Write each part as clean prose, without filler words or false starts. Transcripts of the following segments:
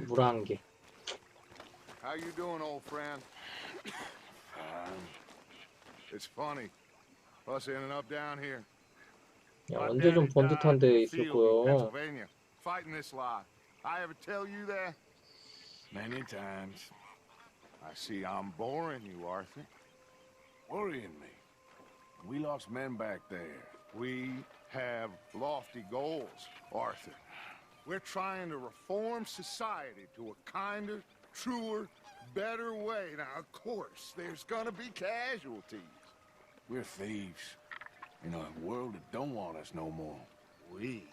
물 한 개. How you doing, old friend? It's funny. Us ending up down here. 야, 언제 좀 본 듯한 데 있었고요. Pennsylvania, fighting this lie. I ever tell you that? Many times. I see I'm boring you, Arthur. Worrying me. We lost men back there. We have lofty goals, Arthur. We're trying to reform society to a kinder, truer, better way. Now, of course, there's gonna be casualties. We're thieves. In a world that don't want us no more. We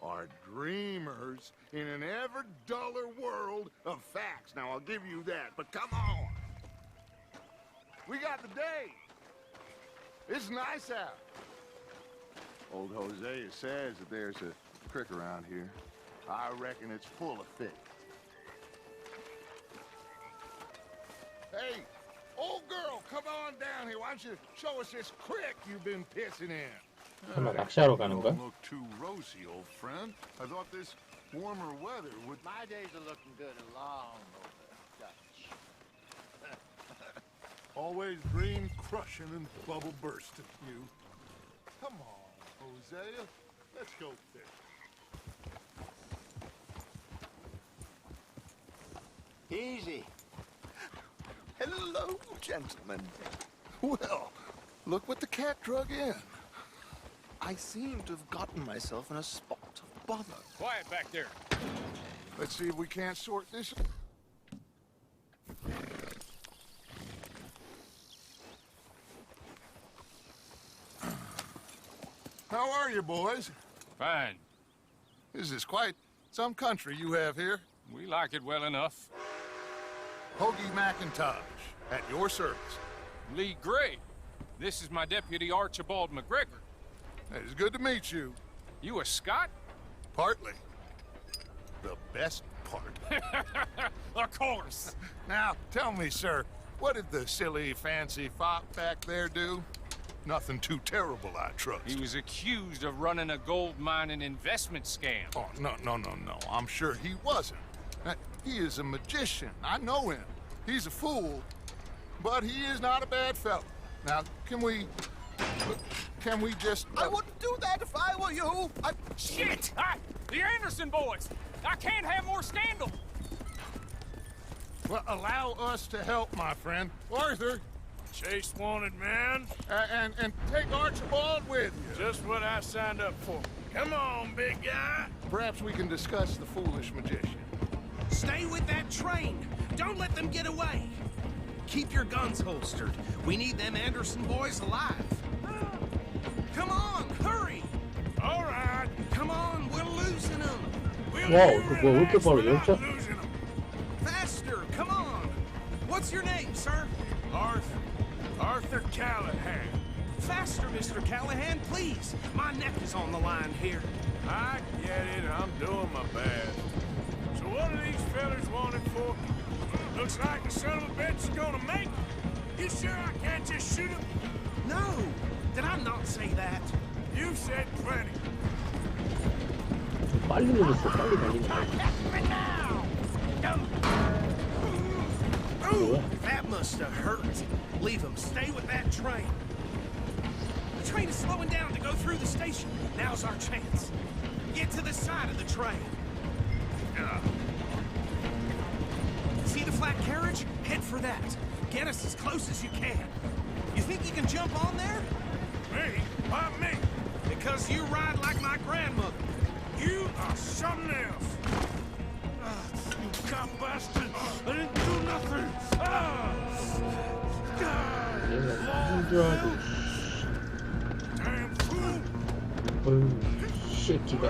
are dreamers in an ever duller world of facts. Now, I'll give you that, but come on. We got the day. It's nice out. Old Hosea says that there's a creek around here. I reckon it's full of fish. Hey, old girl, come on down here. Why don't you show us this creek you've been pissing in? 설마 낚시하러 가는 거야? Don't look too rosy, old friend. I thought this warmer weather would... My days are looking good and long over, Dutch. Always dream crushing and bubble bursting, you. Come on, Hosea. Let's go fish. Easy. Hello, gentlemen. Well, look what the cat drug in. I seem to have gotten myself in a spot of bother. Quiet back there. Let's see if we can't sort this. How are you, boys? Fine. This is quite some country you have here. We like it well enough. Hoagie McIntosh, at your service. Lee Gray. This is my deputy Archibald McGregor. It's good to meet you. You a Scot? Partly. The best part. Of course. Now, tell me, sir, what did the silly, fancy fop back there do? Nothing too terrible, I trust. He was accused of running a gold mining investment scam. Oh, no. I'm sure he wasn't. He is a magician. I know him. He's a fool, but he is not a bad fellow. Now, can we just... I wouldn't do that if I were you. Shit! The Anderson boys! I can't have more scandal! Well, allow us to help, my friend. Arthur, Chase wanted man. and take Archibald with you. Just what I signed up for. Come on, big guy. Perhaps we can discuss the foolish magician. Stay with that train. Don't let them get away. Keep your guns holstered. We need them Anderson boys alive. Come on, hurry. All right. Come on, we're losing them. 와우, 그 뭐야, 왜 이렇게 빠르? 열차? Faster, come on. What's your name, sir? Arthur Callahan. Faster, Mr. Callahan, please. My neck is on the line here. I get it. I'm doing my best. So what are these fellas wanted for? Looks like the son of a bitch is gonna make it. You sure I can't just shoot him? No, did I not say that? You said plenty. 빨리 눌렀어, 빨리 달리는 거. Oh, that must have hurt. Leave him. Stay with that train. The train is slowing down to go through the station. Now's our chance. Get to the side of the train. See the flat carriage? Head for that. Get us as close as you can. You think you can jump on there? Me? Why me? Because you ride like my grandmother. You are something else. You cop bastard. I didn't do nothing. 얘는 무슨 줄 알고. Damn fool. 어휴, 새끼가.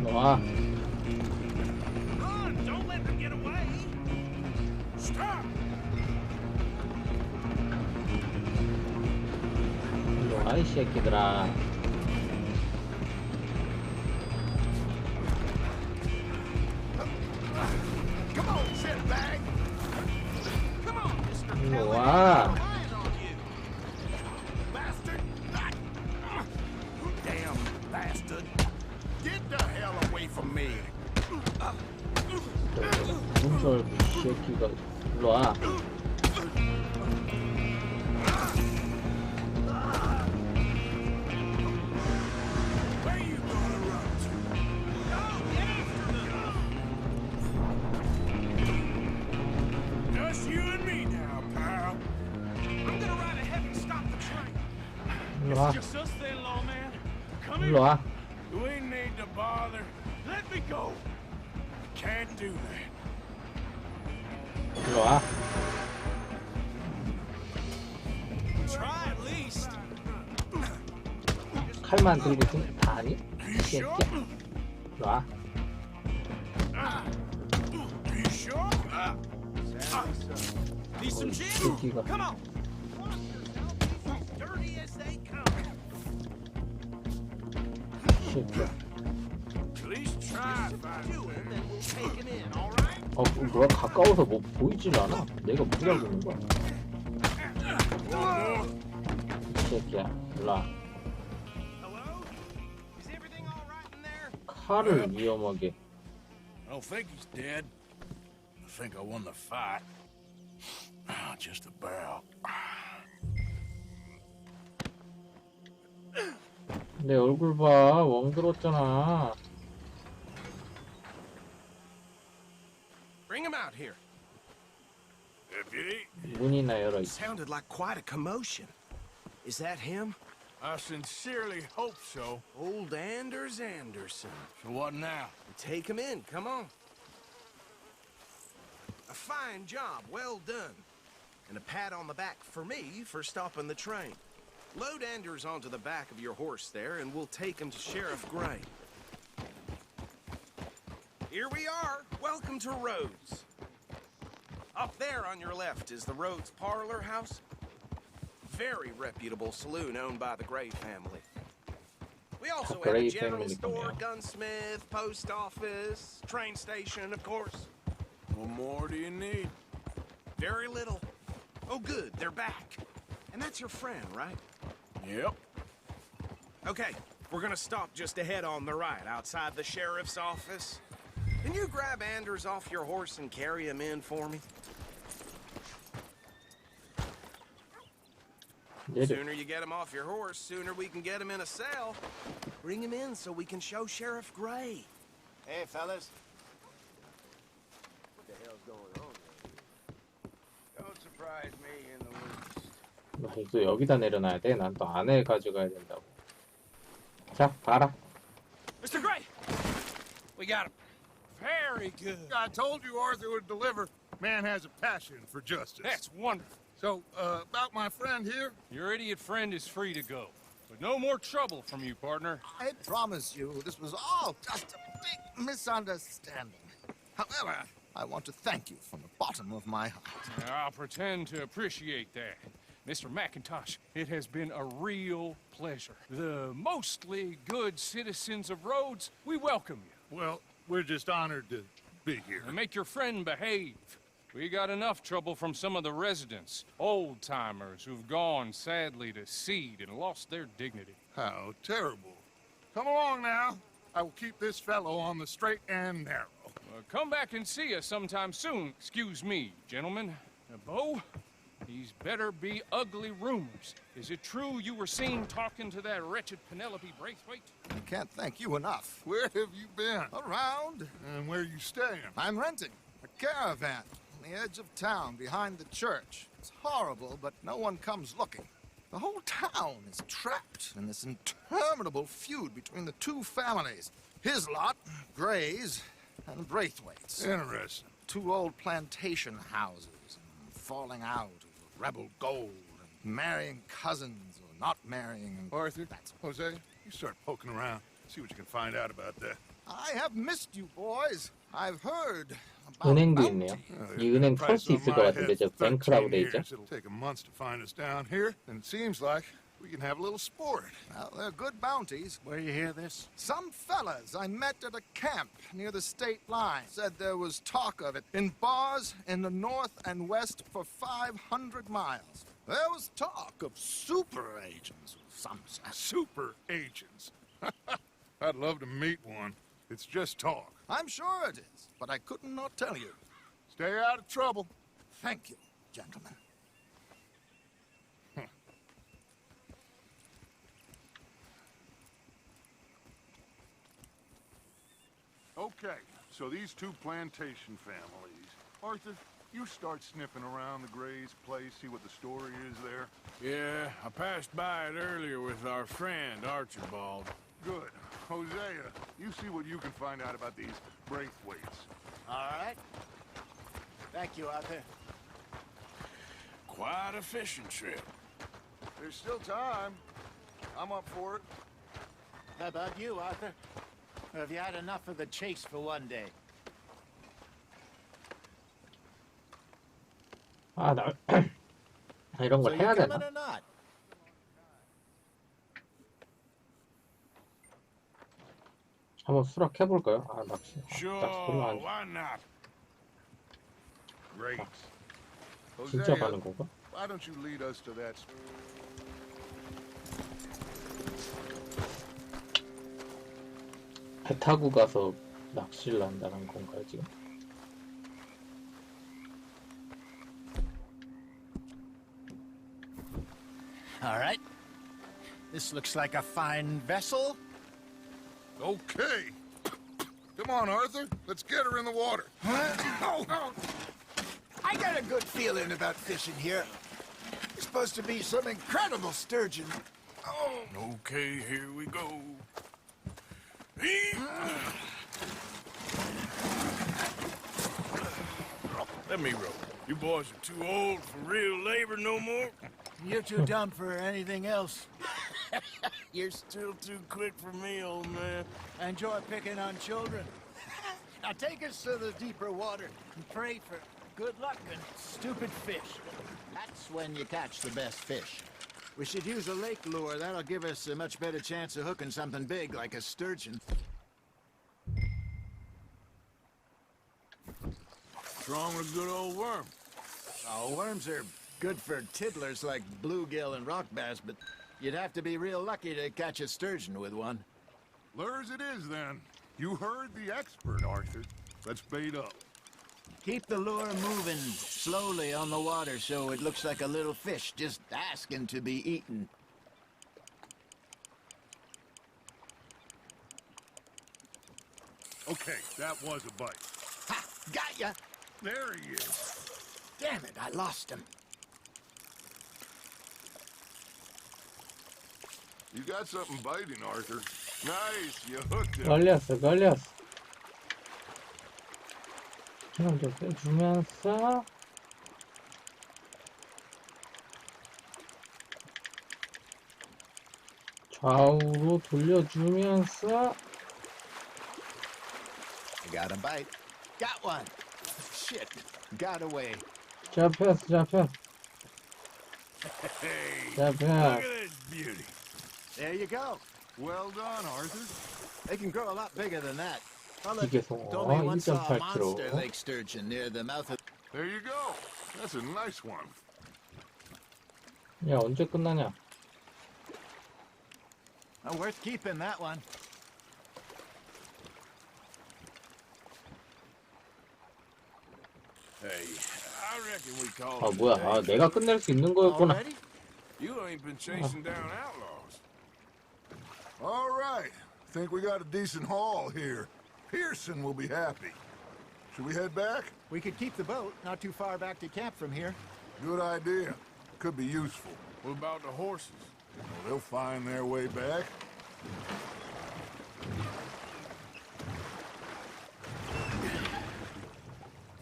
와. Run! Don't let them get away! Stop. 일로 와, 이 새끼들아. Come on, shitbag. Come on, Mr. 일로 Callahan. 와. I'm relying on you. Bastard. Damn bastard. Get the hell away from me. 무슨 줄 알고 이 새끼가 일로와. Where you gonna run to? Just you and me now, pal. I'm gonna ride ahead and stop the train. 일로와. Just us then, lawman. Come here. 일로와. We need to bother. Let me go. Can't do that. 일로와. Try at least. 칼만 들고 있으면 다 아니? 이 새끼야. 일로와. You sure? Need some gin? 새끼가. Come on. Dirty as they come. 이 새끼야. At least try to find Do it. him and we'll take him in, all right? 뭐야 가까워서 뭐 보이질 않아. 내가 무리하고 있는 거야. 이 새끼야. 일로와. Hello? Is everything all right in there? 칼을 위험하게. I don't think he's dead. I think I won the fight. Just about. 내 얼굴 봐. 멍들었잖아. Bring him out here. Deputy, 문이나 열어. Sounded like quite a commotion. Is that him? I sincerely hope so. Old Anders Anderson. So what now? Take him in, come on. A fine job, well done. And a pat on the back for me for stopping the train. Load Anders onto the back of your horse there, and we'll take him to Sheriff Gray. Here we are. Welcome to Rhodes. Up there on your left is the Rhodes Parlor House. Very reputable saloon owned by the Gray family. We also have a Gray general family store, company. gunsmith, post office, train station, of course. What more do you need? Very little. Oh, good, they're back. And that's your friend, right? Yep. Okay, we're gonna stop just ahead on the right, outside the sheriff's office. Can you grab Anders off your horse and carry him in for me? 내려. Sooner you get him off your horse, sooner we can get him in a cell. Bring him in so we can show Sheriff Gray. Hey, fellas. What the hell's going on here? Don't surprise me in the least. 너 여기다 내려놔야 돼. 난 또 안에 가져가야 된다고. 자, 봐라. Mr. Gray! We got him. Very good. I told you Arthur would deliver. Man has a passion for justice. That's wonderful. So, about my friend here, Your idiot friend is free to go. But no more trouble from you, partner. I promise you this was all just a big misunderstanding. However, I want to thank you from the bottom of my heart. I'll pretend to appreciate that. Mr. McIntosh, it has been a real pleasure. The mostly good citizens of Rhodes, we welcome you. well, we're just honored to be here. And make your friend behave. We got enough trouble from some of the residents, old-timers who've gone, sadly, to seed and lost their dignity. How terrible. Come along now. I will keep this fellow on the straight and narrow. Come back and see us sometime soon. Excuse me, gentlemen. Bo, these better be ugly rumors. Is it true you were seen talking to that wretched Penelope Braithwaite? I can't thank you enough. Where have you been? Around, And where you staying? I'm renting a caravan on the edge of town behind the church. It's horrible, but no one comes looking. The whole town is trapped in this interminable feud between the two families. His lot, Gray's, and Braithwaite's. Interesting. Two old plantation houses, and falling out over rebel gold, and marrying cousins or not marrying. And Arthur, That's Jose, you start poking around. See what you can find out about that. I have missed you, boys. I've heard about 은행도 bounty. 있네요. 이 은행 털 수 있을 것 같은데 저 뱅크라고 돼 있죠. It'll take a month to find us down here, and it seems like we can have a little sport. Well, they're good bounties. Where you hear this? Some fellas I met at a camp near the state line said there was talk of it in bars in the north and west for 500 miles. There was talk of super agents of some sort. Super agents. I'd love to meet one. It's just talk. I'm sure it is, but I couldn't not tell you. Stay out of trouble. Thank you, gentlemen. Okay, so these two plantation families. Arthur, you start sniffing around the Gray's place, see what the story is there. Yeah, I passed by it earlier with our friend, Archibald. Good. Hosea, you see what you can find out about these Braithwaites. All right. Thank you, Arthur. Quite a fishing trip. There's still time. I'm up for it. How about you, Arthur? Or have you had enough of the chase for one day? 아, 나 이런 So 걸 you 해야 coming 되나? or not? 한번 수락해볼까요? 아, 낚시 Sure, 별로 안 why not? Great. 진짜 Hosea, 가는 건가? why don't you lead us to that... 배 타고 가서 낚시를 한다는 건가요, 지금? All right. This looks like a fine vessel. Okay. Come on, Arthur. Let's get her in the water. Oh. I got a good feeling about fishing here. It's supposed to be some incredible sturgeon. Oh. Okay, here we go. Let me row. You boys are too old for real labor no more. You're too dumb for anything else. You're still too quick for me, old man. Enjoy picking on children. Now take us to the deeper water and pray for good luck and stupid fish. That's when you catch the best fish. We should use a lake lure. That'll give us a much better chance of hooking something big like a sturgeon. Strong with a good old worm. Oh, worms are good for tiddlers like bluegill and rock bass, but you'd have to be real lucky to catch a sturgeon with one. Lures it is, then. You heard the expert, Arthur. Let's bait up. Keep the lure moving slowly on the water so it looks like a little fish just asking to be eaten. Okay, that was a bite. Ha! Got ya! There he is. Damn it, I lost him. You got something biting, Arthur. Nice, you hooked him. 걸렸어. 그냥 좀 빼주면서 좌우로 돌려주면서 Got a bite. Got one. Shit. Got away. 잡혔어. Hey, 잡혀. look at this beauty. There you go. Well done, Arthur. They can grow a lot bigger than that. Fella 기계송어 told me once saw a 1.8kg. monster lake sturgeon near the mouth of... There you go. That's a nice one. 야, 언제 끝나냐? Worth keeping, that one. Hey, I reckon we call 아, it 뭐야. a 아, day. 내가 끝낼 수 있는 거였구나. Already? You ain't been chasing down outlaws. All right. Think we got a decent haul here. Pearson will be happy. Should we head back? We could keep the boat not too far back to camp from here. Good idea. Could be useful. What about the horses? Well, they'll find their way back.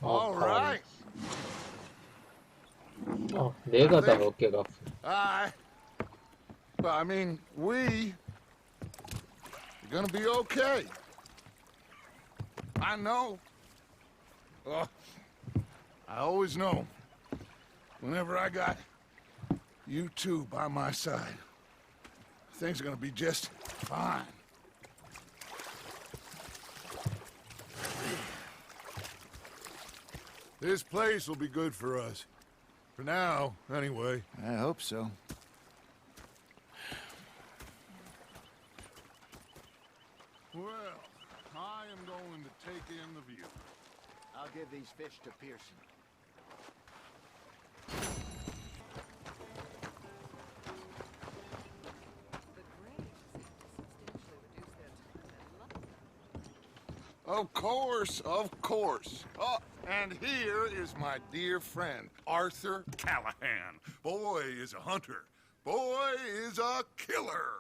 All right. 내가 다 어깨가 아프. I mean, we're gonna be okay. I know. I always know. Whenever I got you two by my side, things are gonna be just fine. This place will be good for us. For now, anyway. I hope so. Well, I am going to take in the view. I'll give these fish to Pearson. Of course, of course. Oh, and here is my dear friend, Arthur Callahan. Boy is a hunter. Boy is a killer.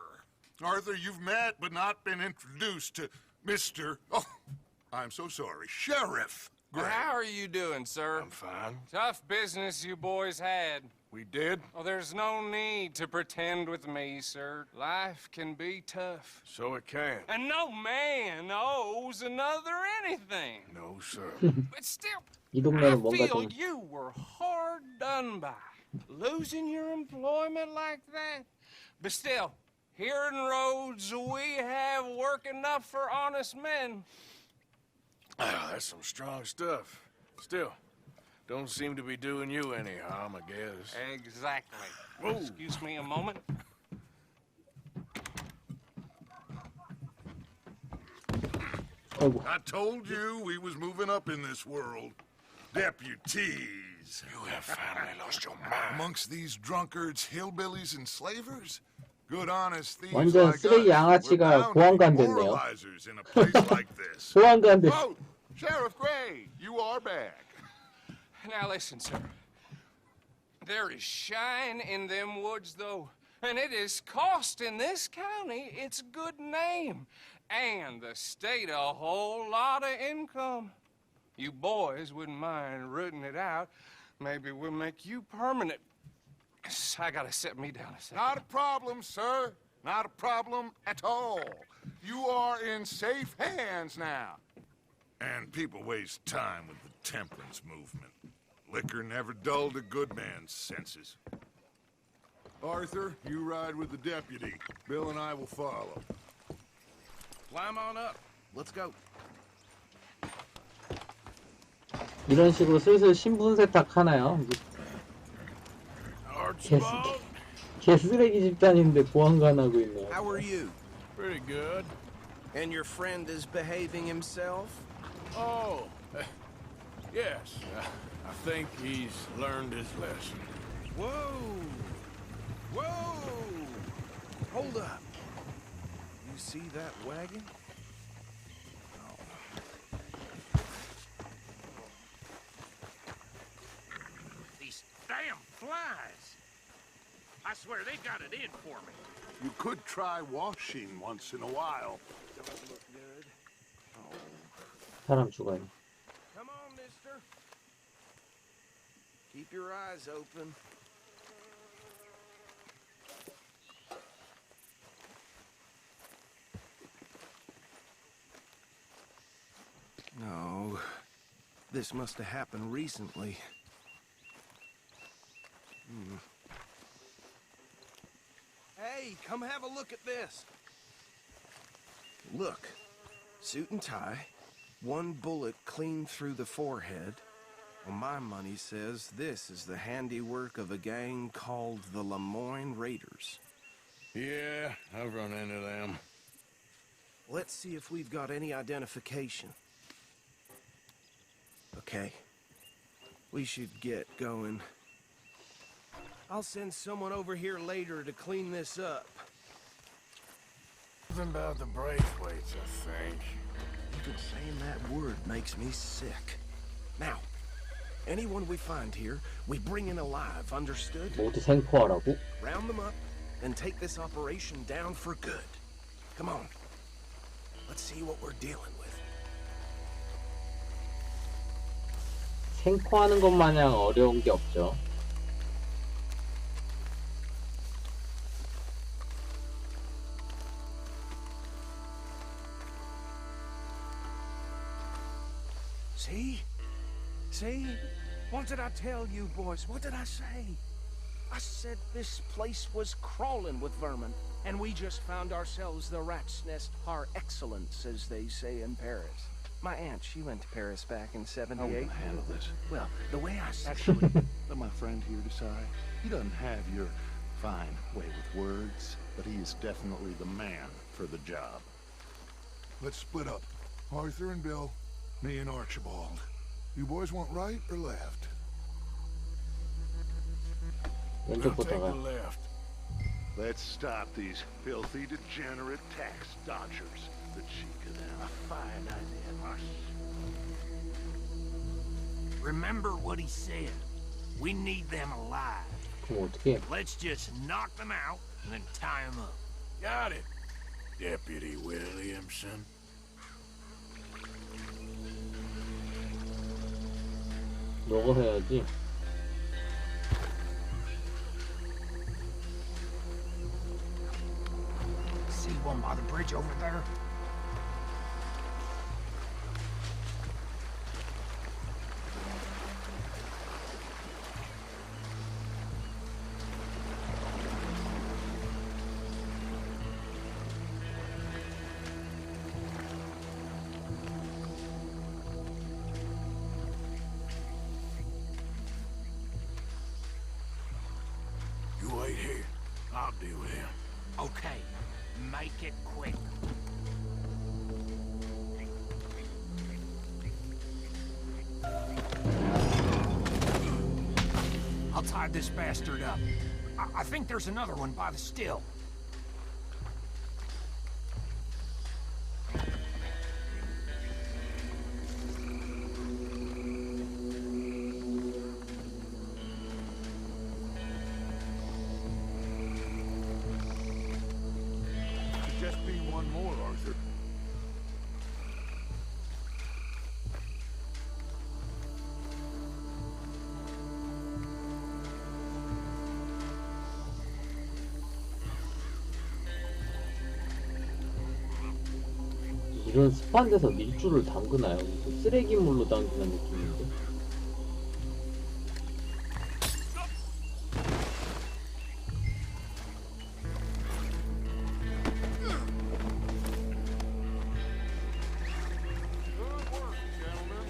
Arthur, you've met but not been introduced to Mr. Oh, I'm so sorry, Sheriff Gray. How are you doing, sir? I'm fine. Tough business you boys had. We did? Oh, there's no need to pretend with me, sir. Life can be tough. So it can. And no man owes another anything. No, sir. But still, 이 I 동네는 뭔가 feel 좀 you were hard done by. Losing your employment like that. But still, here in Rhodes, we have work enough for honest men. Ah, that's some strong stuff. Still, don't seem to be doing you any harm, I guess. Exactly. Whoa. Excuse me a moment. 아이고 I told you we was moving up in this world. Deputies. You have finally lost your mind. Amongst these drunkards, hillbillies, and slavers? Good honest thieves 완전 like 쓰레기 us. 양아치가 We're bound to be 보안관 됐네요. moralizers in a place like this. 보안관 됐 Oh, Sheriff Gray, you are back. Now listen, sir. There is shine in them woods, though, and it is costing this county its good name and the state a whole lot of income. You boys wouldn't mind rooting it out. Maybe we'll make you permanent. I gotta set me down a second. Not a problem, sir. Not a problem at all. You are in safe hands now. And people waste time with the temperance movement. Liquor never dulled a good man's senses. Arthur, you ride with the deputy. Bill and I will follow. Climb on up. Let's go. 이런 식으로 슬슬 신분 세탁하나요? Archibald? 개쓰레기 집단인데 보안관하고 있네요. How are you? Pretty good. And your friend is behaving himself? Oh, yes. I think he's learned his lesson. Whoa! Whoa! Hold up. You see that wagon? These damn flies. I swear they got it in for me. You could try washing once in a while. Don't look good. 사람 죽어요. Come on, mister. Keep your eyes open. No. This must have happened recently. Hey, come have a look at this. Look. Suit and tie. One bullet clean through the forehead. Well, my money says this is the handiwork of a gang called the Lemoyne Raiders. Yeah, I've run into them. Let's see if we've got any identification. Okay. We should get going. I'll send someone over here later to clean this up. Something about the Braithwaites, I think. Even saying that word makes me sick. Now, anyone we find here, we bring in alive, understood? 모두 생포하라고? Round them up and take this operation down for good. Come on. Let's see what we're dealing with. 생포하는 것 마냥 어려운 게 없죠. See? See? What did I tell you, boys? What did I say? I said this place was crawling with vermin, and we just found ourselves the rat's nest par excellence, as they say in Paris. My aunt, she went to Paris back in '78. How are we gonna handle this? Well, the way I said Actually, let my friend here decide. He doesn't have your fine way with words, but he is definitely the man for the job. Let's split up. Arthur and Bill, me and Archibald. You boys want right or left? We'll 왼쪽부터 take the 가. left. Let's stop these filthy, degenerate tax dodgers. The cheek of them. A fine idea, boss. Remember what he said. We need them alive. 그럼 어떻게 해? Let's just knock them out and then tie them up. Got it, Deputy Williamson. 너가 해야지. See one by the bridge over there? You wait here. I'll deal with him. Okay, make it quick. I'll tie this bastard up. I think there's another one by the still. Could just be one more, Arthur. 이런 습한 데서 밀주를 담그나요? 무슨 쓰레기물로 담그는 느낌인데. Good work, gentlemen.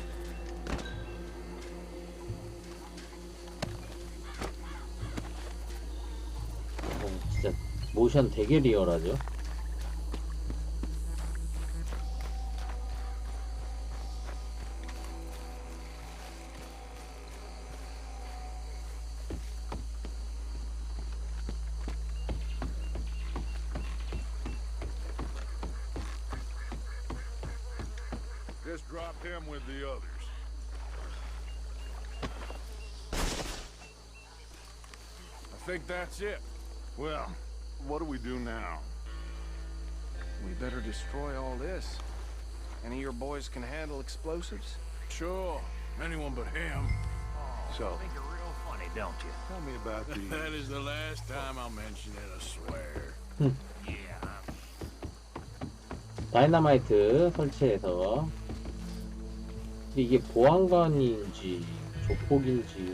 진짜 모션 되게 리얼하죠? Just drop him with the others. I think that's it. Well, what do we do now? We better destroy all this. Any of your boys can handle explosives? Sure, anyone but him. So, I think you're real funny, don't you? tell me about That the... is the last time I'll mention it, I swear. Yeah. 다이너마이트 설치해서 이게 보안관인지 조폭인지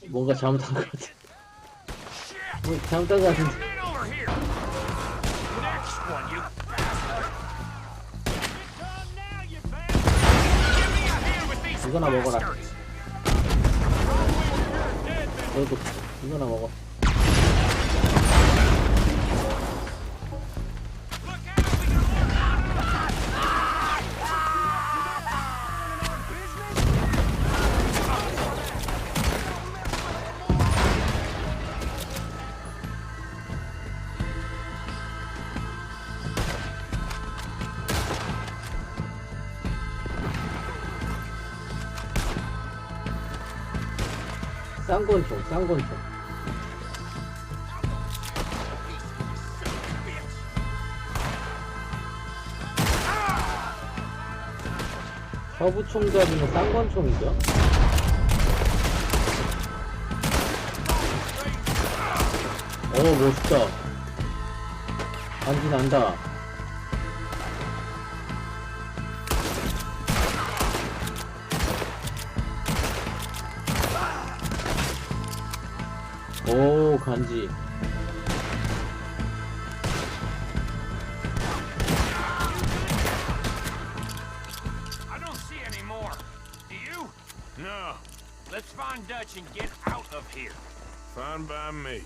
뭔가 잘못한 것 같아. 뭐 잘못한 것 같은데. Get over here. Next one, you bastard. Come now, you bastard. Give me a hand with these 이거나 먹어라. bastards. 너도 이거나 먹어. Look out, we got 쌍권총, 쌍권총. 서부 총잡이는 쌍권총이죠. 멋있다. 간지난다. 오, 간지. I don't see any more. Do you? No. Let's find Dutch and get out of here. Fine by me.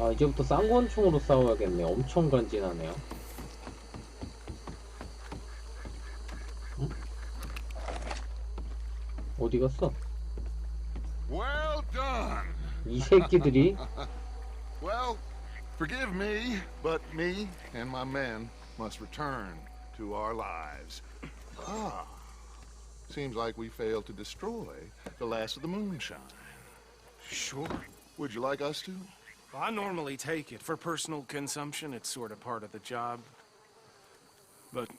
아, 이제부터 쌍권총으로 싸워야겠네. 엄청 간지나네요. 응? 어디 갔어? Well done. 이 새끼들이. Well, forgive me, but me and my men must return to our lives. Ah, seems like we failed to destroy the last of the moonshine. Sure. Would you like us to? Well, I normally take it for personal consumption. It's sort of part of the job. But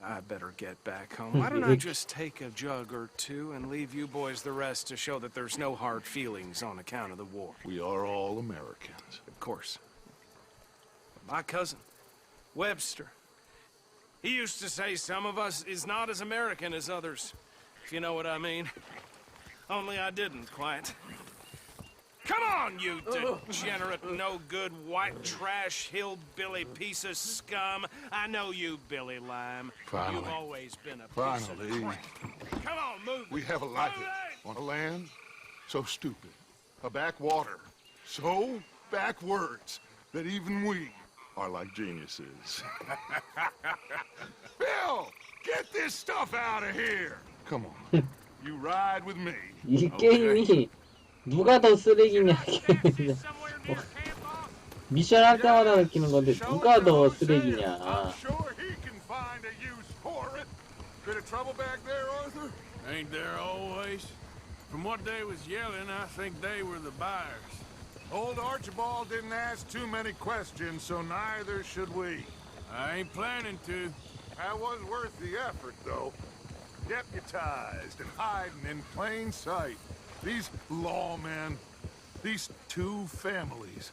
I better get back home. Why don't I just take a jug or two and leave you boys the rest to show that there's no hard feelings on account of the war? We are all Americans. Of course. My cousin, Webster, he used to say some of us is not as American as others, if you know what I mean. Only I didn't quite. Come on, you degenerate, no-good, white trash, hillbilly piece of scum. I know you, Billy Lime. Finally. You've always been a piece of Finally. crap. Come on, move We it. have a life Move it. on a land so stupid, a backwater so backwards that even we are like geniuses. Bill, get this stuff out of here. Come on, you ride with me. 이 게임이 누가 더 쓰레기냐. 미션 할 때마다 느끼는 건데 누가 더 쓰레기냐. I'm sure he can find a use for it. Bit of trouble back there, Arthur? Ain't there always? From what they was yelling, I think they were the buyers. Old Archibald didn't ask too many questions, so neither should we. I ain't planning to. That was worth the effort, though. Deputized and hiding in plain sight. These lawmen, these two families.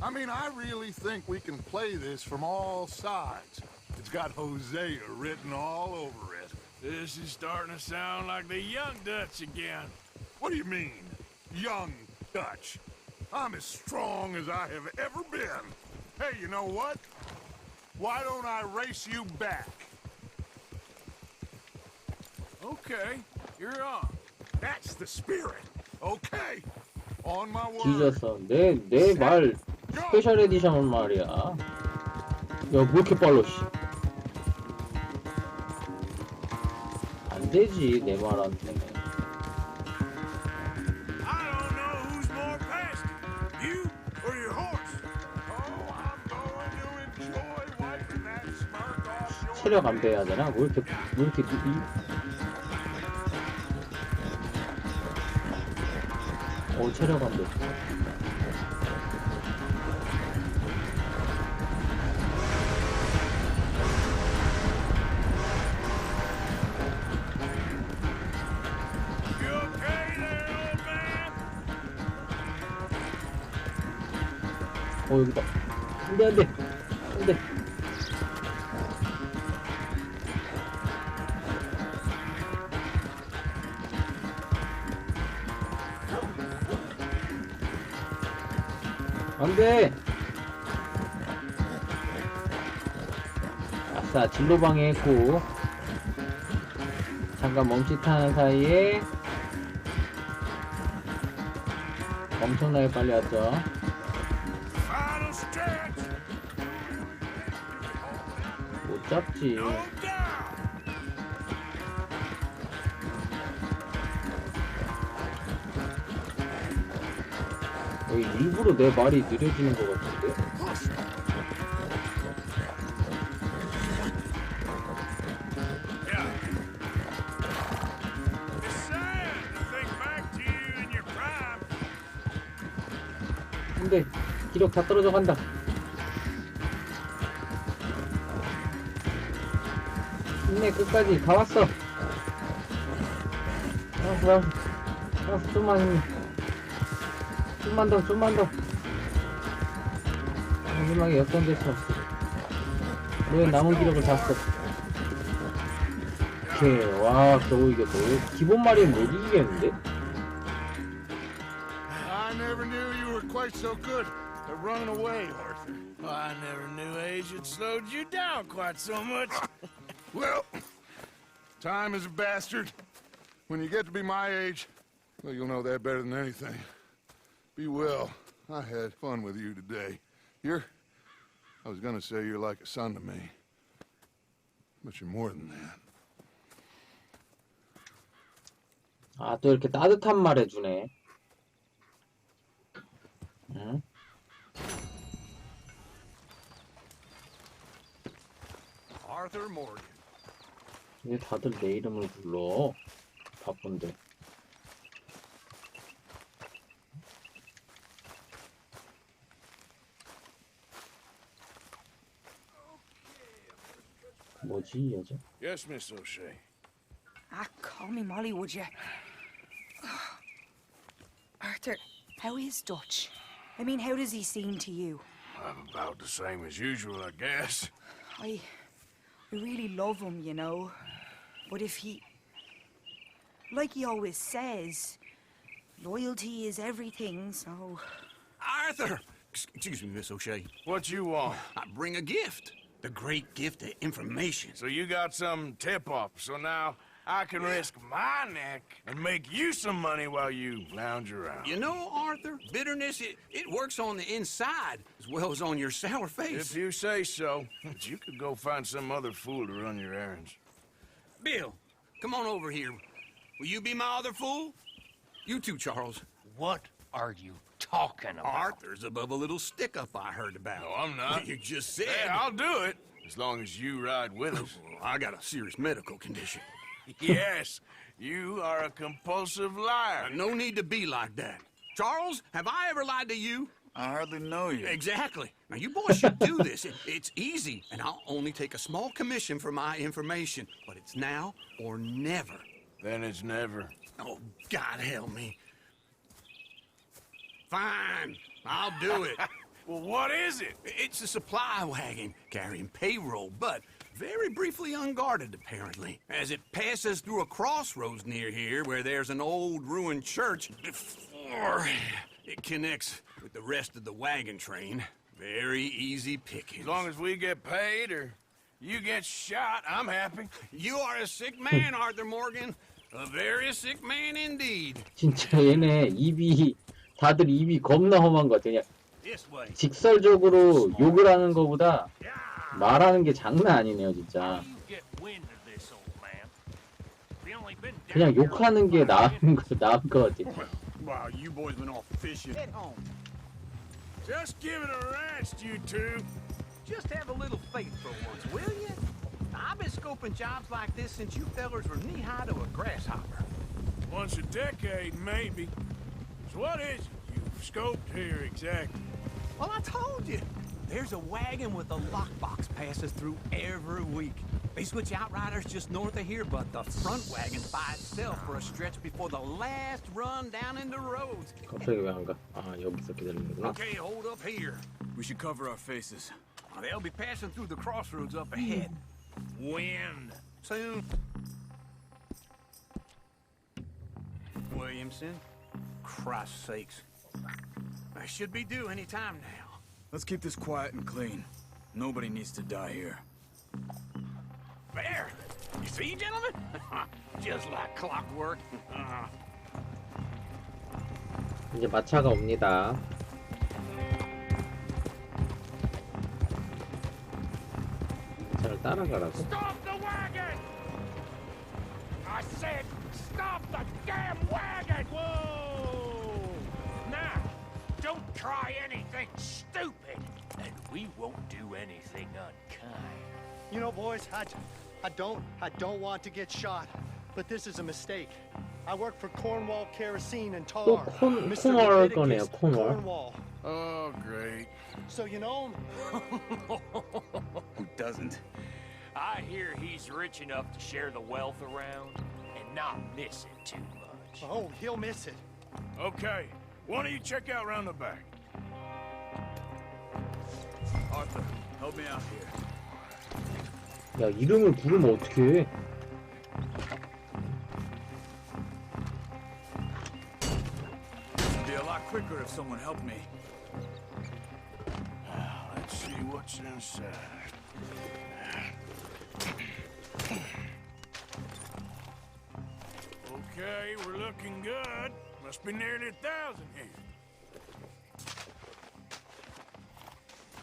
I mean, I really think we can play this from all sides. It's got Hosea written all over it. This is starting to sound like the young Dutch again. What do you mean, young Dutch? I'm as strong as I have ever been. Hey, you know what? Why don't I race you back? Okay, you're on. That's the spirit. Okay. On my word. 뒤졌어. 내 말 스페셜 에디션 말이야. 야, 뭐 이렇게 빨라, 씨. 안 되지, 내 말한테. I don't know who's more past it, you or your horse. Oh, I'm going to enjoy wiping that smirk off your 체력 안 빼야 되나? 뭐 이렇게 체력 안 빼. You okay there, old man? 여기다. 안 돼. 안 돼! 아싸, 진로 방해했고. 잠깐 멈칫하는 사이에 엄청나게 빨리 왔죠. Final stretch. 못 잡지. No doubt. 일부러 내 말이 느려지는 것 같은데? Yeah. It's sad. 기력 다 떨어져 간다. 힘내 끝까지 다 왔어. 알았어, 좀만 힘내. 좀만 더. 마지막에 역전됐어. 너의 남은 기력을 다 써. 오케이, 와, 겨우 이겼어. 기본 말이면 못 이기겠는데? I never knew you were quite so good at running away, Arthur. I never knew age had slowed you down quite so much. Well, time is a bastard. When you get to be my age, well, you'll know that better than anything. Be well. I had fun with you today. I was gonna say you're like a son to me. But you're more than that. 아, 또 이렇게 따뜻한 말 해주네. 응? Arthur Morgan. 왜 다들 내 이름을 불러? 바쁜데. 뭐지, 이 여자? Yes, Miss O'Shea. Ah, call me Molly, would you? Arthur, how is Dutch? I mean, how does he seem to you? I'm about the same as usual, I guess. I really love him, you know. But if he... Like he always says, loyalty is everything, so... Arthur! Excuse me, Miss O'Shea. What you want? I bring a gift. The great gift of information. So you got some tip-off, so now I can risk my neck and make you some money while you lounge around. You know, Arthur, bitterness, it works on the inside as well as on your sour face. If you say so, but you could go find some other fool to run your errands. Bill, come on over here. Will you be my other fool? You too, Charles. What are you talking about? Arthur's above a little stick-up I heard about. No, I'm not. You just said... Hey, I'll do it, as long as you ride with us. I got a serious medical condition. Yes, you are a compulsive liar. No need to be like that. Charles, have I ever lied to you? I hardly know you. Exactly. Now, you boys should do this. It's easy, and I'll only take a small commission for my information. But it's now or never. Then it's never. Oh, God help me. Fine, I'll do it. Well, what is it? It's a supply wagon carrying payroll, but very briefly unguarded, apparently. As it passes through a crossroads near here where there's an old ruined church before it connects with the rest of the wagon train. Very easy pickings. As long as we get paid or you get shot, I'm happy. You are a sick man, Arthur Morgan. A very sick man indeed. 진짜 얘네 다들 입이 겁나 험한 것 같아. 그냥 This way. 직설적으로 욕을 하는 것보다 말하는 게 장난 아니네요, 진짜. You get wind of this, old man. We only been 그냥 down 욕하는 게 나은 것 같아. Wow, you boys been off fishing. Get home. Just give it a rest, you two. Just have a little faith for once, will you? I've been scoping jobs like this since you fellers were knee-high to a grasshopper. Once a decade, maybe. So what is it you've scoped here exactly? Well, I told you. There's a wagon with a lockbox passes through every week. They switch outriders just north of here, but the front wagon's by itself for a stretch before the last run down into roads. 갑자기 왜 안 가? 아, 여기서 기다리는구나. Okay, hold up here. We should cover our faces. They'll be passing through the crossroads up ahead. When? Soon. Williamson? Christ's sakes. I should be due any time now. Let's keep this quiet and clean. Nobody needs to die here. There! You see, gentlemen? Just like clockwork. 이제 마차가 옵니다. 마차를 따라가라고? Stop the wagon! I said, stop the damn wagon! Whoa! Now, don't try anything stupid, and we won't do anything unkind. You know, boys, I don't want to get shot, but this is a mistake. I work for Cornwall Kerosene and 또 Tar. 코너럴 거네요, 코너. Cornwall. Oh, great. So you know him? Who doesn't? I hear he's rich enough to share the wealth around and not miss it too much. Oh, he'll miss it. Okay, why don't you check out round the back? Arthur, help me out here. 야, 이름을 부르면 어떡해. It'd be a lot quicker if someone helped me. Let's see what's inside. Okay, we're looking good. Must be nearly 1,000 here.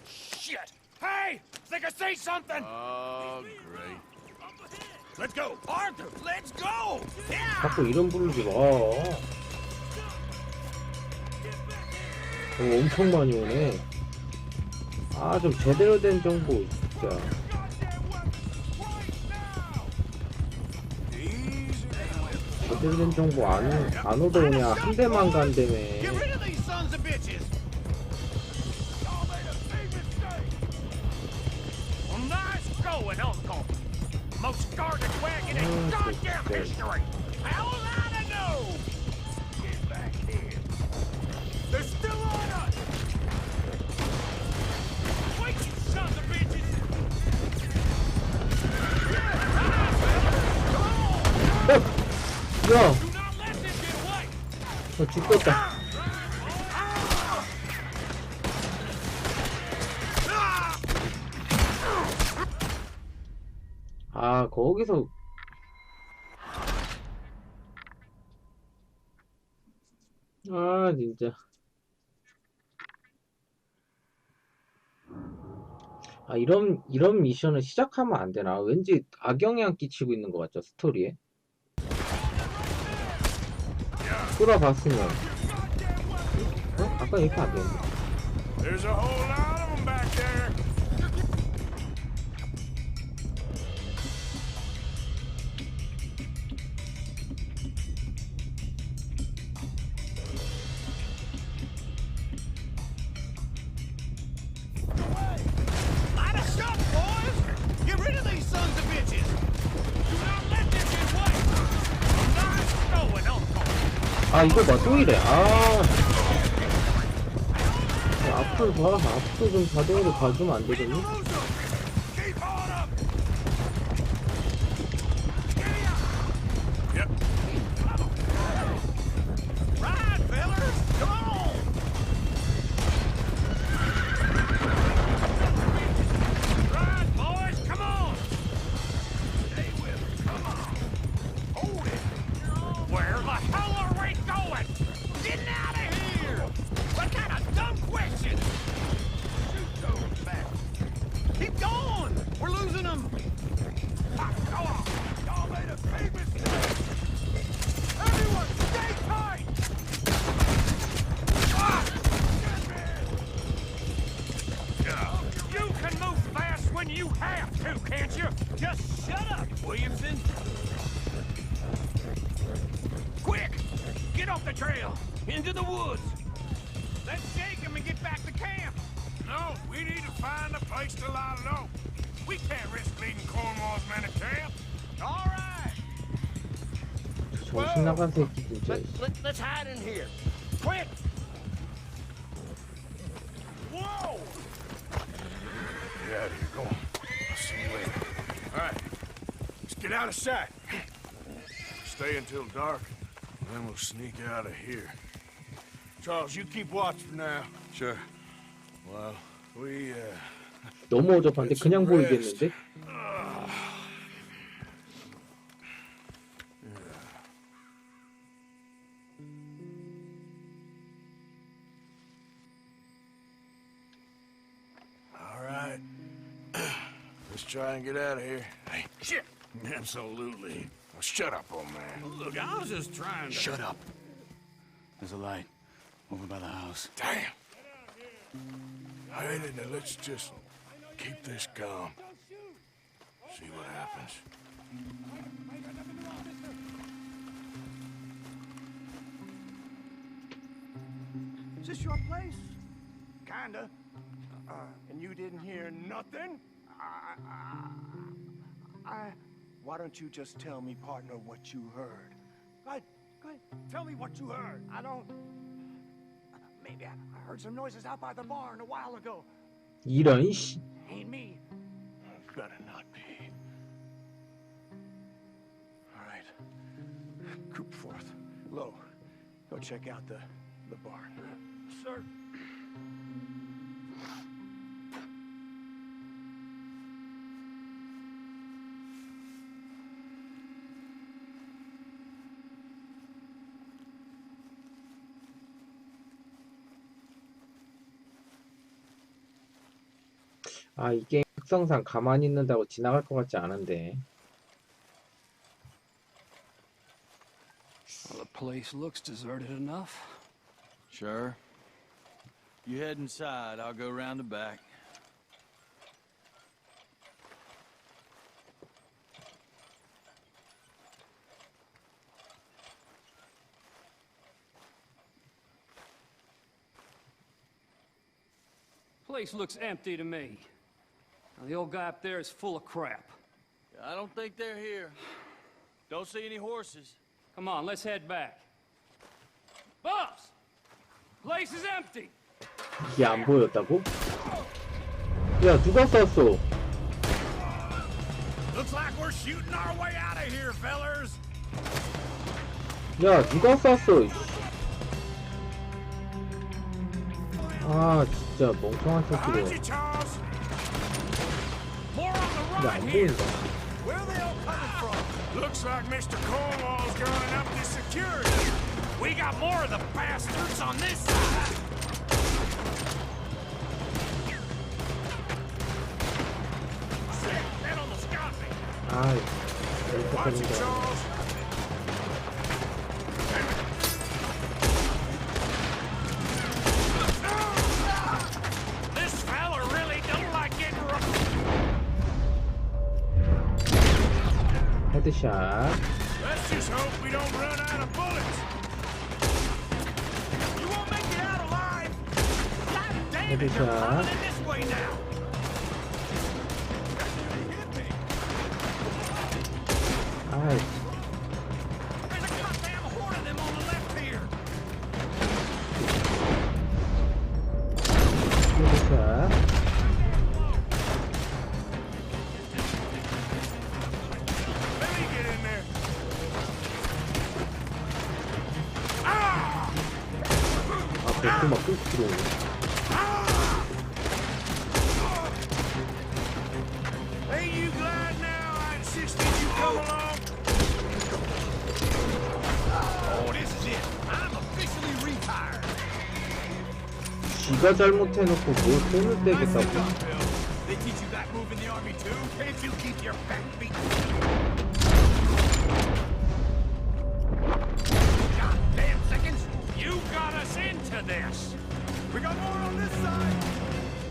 Shit! Hey! Think I see something! Oh, great. Let's go! Arthur, let's go! Yeah! 자꾸 이름 부르지 마. 엄청 많이 오네. 아, 좀 제대로 된 정보 진짜. 제대로 된 정보 안 오다 그냥 한 대만 간다며. Well, nice going, Uncle. Most guarded wagon in goddamn history. How will I know? Get back here. They're still on us. Wait, you sons of bitches. 야, Do not let them get away. 죽겠다. 아, 거기서 아, 진짜. 아, 이런 미션을 시작하면 안 되나? 왠지 악영향 끼치고 있는 것 같죠, 스토리에. 돌아봤으면. 아까 이렇게 안 되는데. There's a whole lot of them back there. Light a shot, boys! Get rid of these sons of bitches! Do not let them get away! Nice going, Uncle! 아, 이거 봐, 또 이래. 아. 앞으로 봐. 앞으로 좀 자동으로 봐주면 안 되겠니? Keep on up. Yep. Ride, fellas! Come on! Ride, boys! Come on! Stay with me. Come on! Hold it! Where the hell are we going? Getting out of here! What kind of dumb question? Shoot those bastards! Keep going! We're losing them! Go on! Y'all made a big mistake! Everyone, stay tight! You can move fast when you have to, can't you? Just shut up, Williamson! Quick! Get off the trail! Into the woods! Let's shake him and get back to camp! No, we need to find a place to lie low. We can't risk leading Cornwall's men to camp. All right! 정신 나간 새끼 진짜. Let's hide in here. Quick! Whoa! Get out of here. Go on. I'll see you later. All right. Let's get out of sight. Stay until dark, and then we'll sneak out of here. Charles, you keep watch for now. Sure. Well, we, 너무 어접한데 그냥 보이겠는데? all right. Let's try and get out of here. Hey, shit. Absolutely. Now shut up, old man. Look, I was just trying to... Shut up. There's a light over by the house. Damn. All right, now let's just keep this calm. See what happens. Is this your place? kinda. And you didn't hear nothing? Why don't you just tell me, partner, what you heard? Go ahead, tell me what you heard. I don't... Maybe I heard some noises out by the barn a while ago. 이런 씨. Ain't me. Better not be. All right. Coop forth. Lo, go check out the barn. Sir. 아, 이 게임 특성상 가만히 있는다고 지나갈 것 같지 않은데. Well, the place looks deserted enough. Sure. You head inside, I'll go round the back. Place looks empty to me. Now, the old guy up there is full of crap. I don't think they're here. Don't see any horses. Come on, let's head back. Boss! Place is empty! 이게 안 보였다고? 야, 누가 쐈어? Looks like we're shooting our way out of here, fellers. 야, 누가 쐈어? 아, 진짜 멍청한 새끼들. Behind you, Charles. More on the 야, right 안 here. 보인다. Where are they all coming from? Looks like Mr. Cornwall's going up to security. We got more of the bastards on this side. Shit, that almost got me. 아, Watch it, 이렇게 Charles. This fella really don't like getting rough. 헤드샷. Let's just hope we don't run out of bullets. You won't make it out alive. God damn it, you're coming in this way now. 아이, There's a goddamn horde of them on the left here. 헤드샷. Let me get in there. Ah! 아, 배트 막 뚝 들어오네. Ain't you glad now I insisted you come along? Oh, this is it. I'm officially retired. 지가 잘못해놓고 뭐 손을 떼겠다고. They teach you that move in the army too? Can't you keep your back beat? Goddamn seconds! You got us into this! We got more on this side!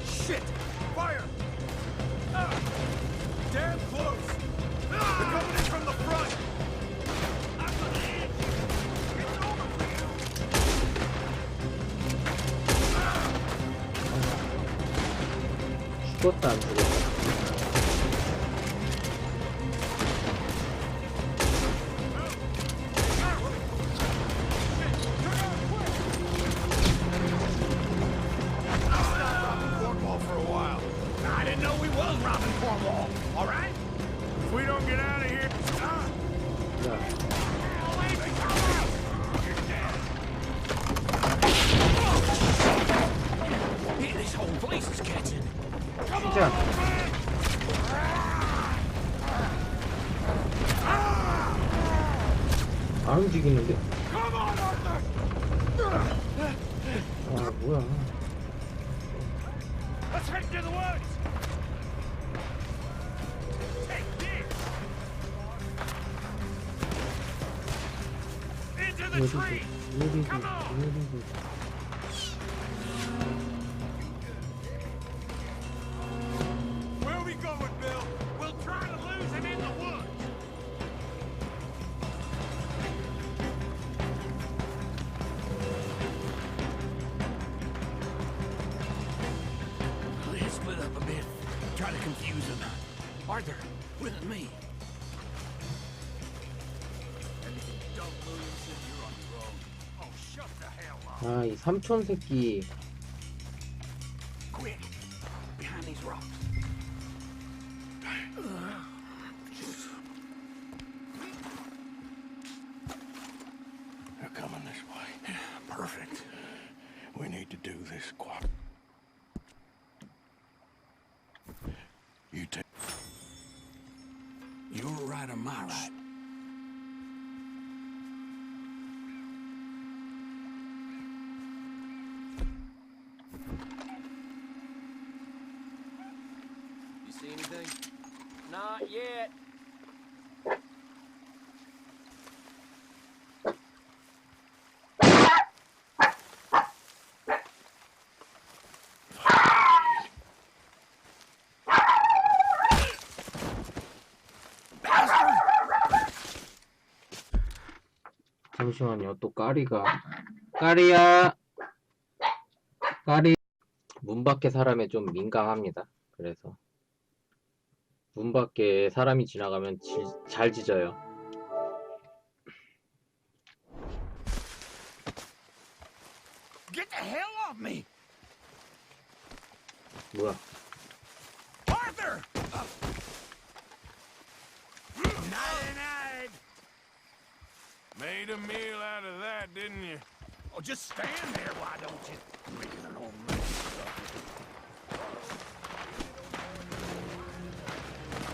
Shit! Fire! Damn close! They're coming in from the front! I'm gonna hit! It's over for you! 죽었다, 안 죽었다. Cornwall for a while. I didn't know we was robbing Cornwall. All right? If we don't get out of here... 야, Man, this whole place is catching. 진짜. 안 움직이는데? Come on, Arthur! 아, 뭐야. Let's head to the woods! Take this! Into the tree! Come on! Where are we going, Bill? We'll try to lose him in the woods! split up a bit. Try to confuse him. Arthur, with me. 아, 이 삼촌 새끼. Quick, behind these rocks. They're coming this way. Perfect. We need to do this quick. You take. You're right or my right? You see anything? Not yet. 잠시만요. 또 까리가. 까리야. 까리. 문 밖에 사람에 좀 민감합니다. 그래서 문 밖에 사람이 지나가면 잘 짖어요. Get the hell off me! 뭐야? Arthur! Night-night! Made a meal out of that, didn't you? Oh, just stand there, why don't you? Making an old mess of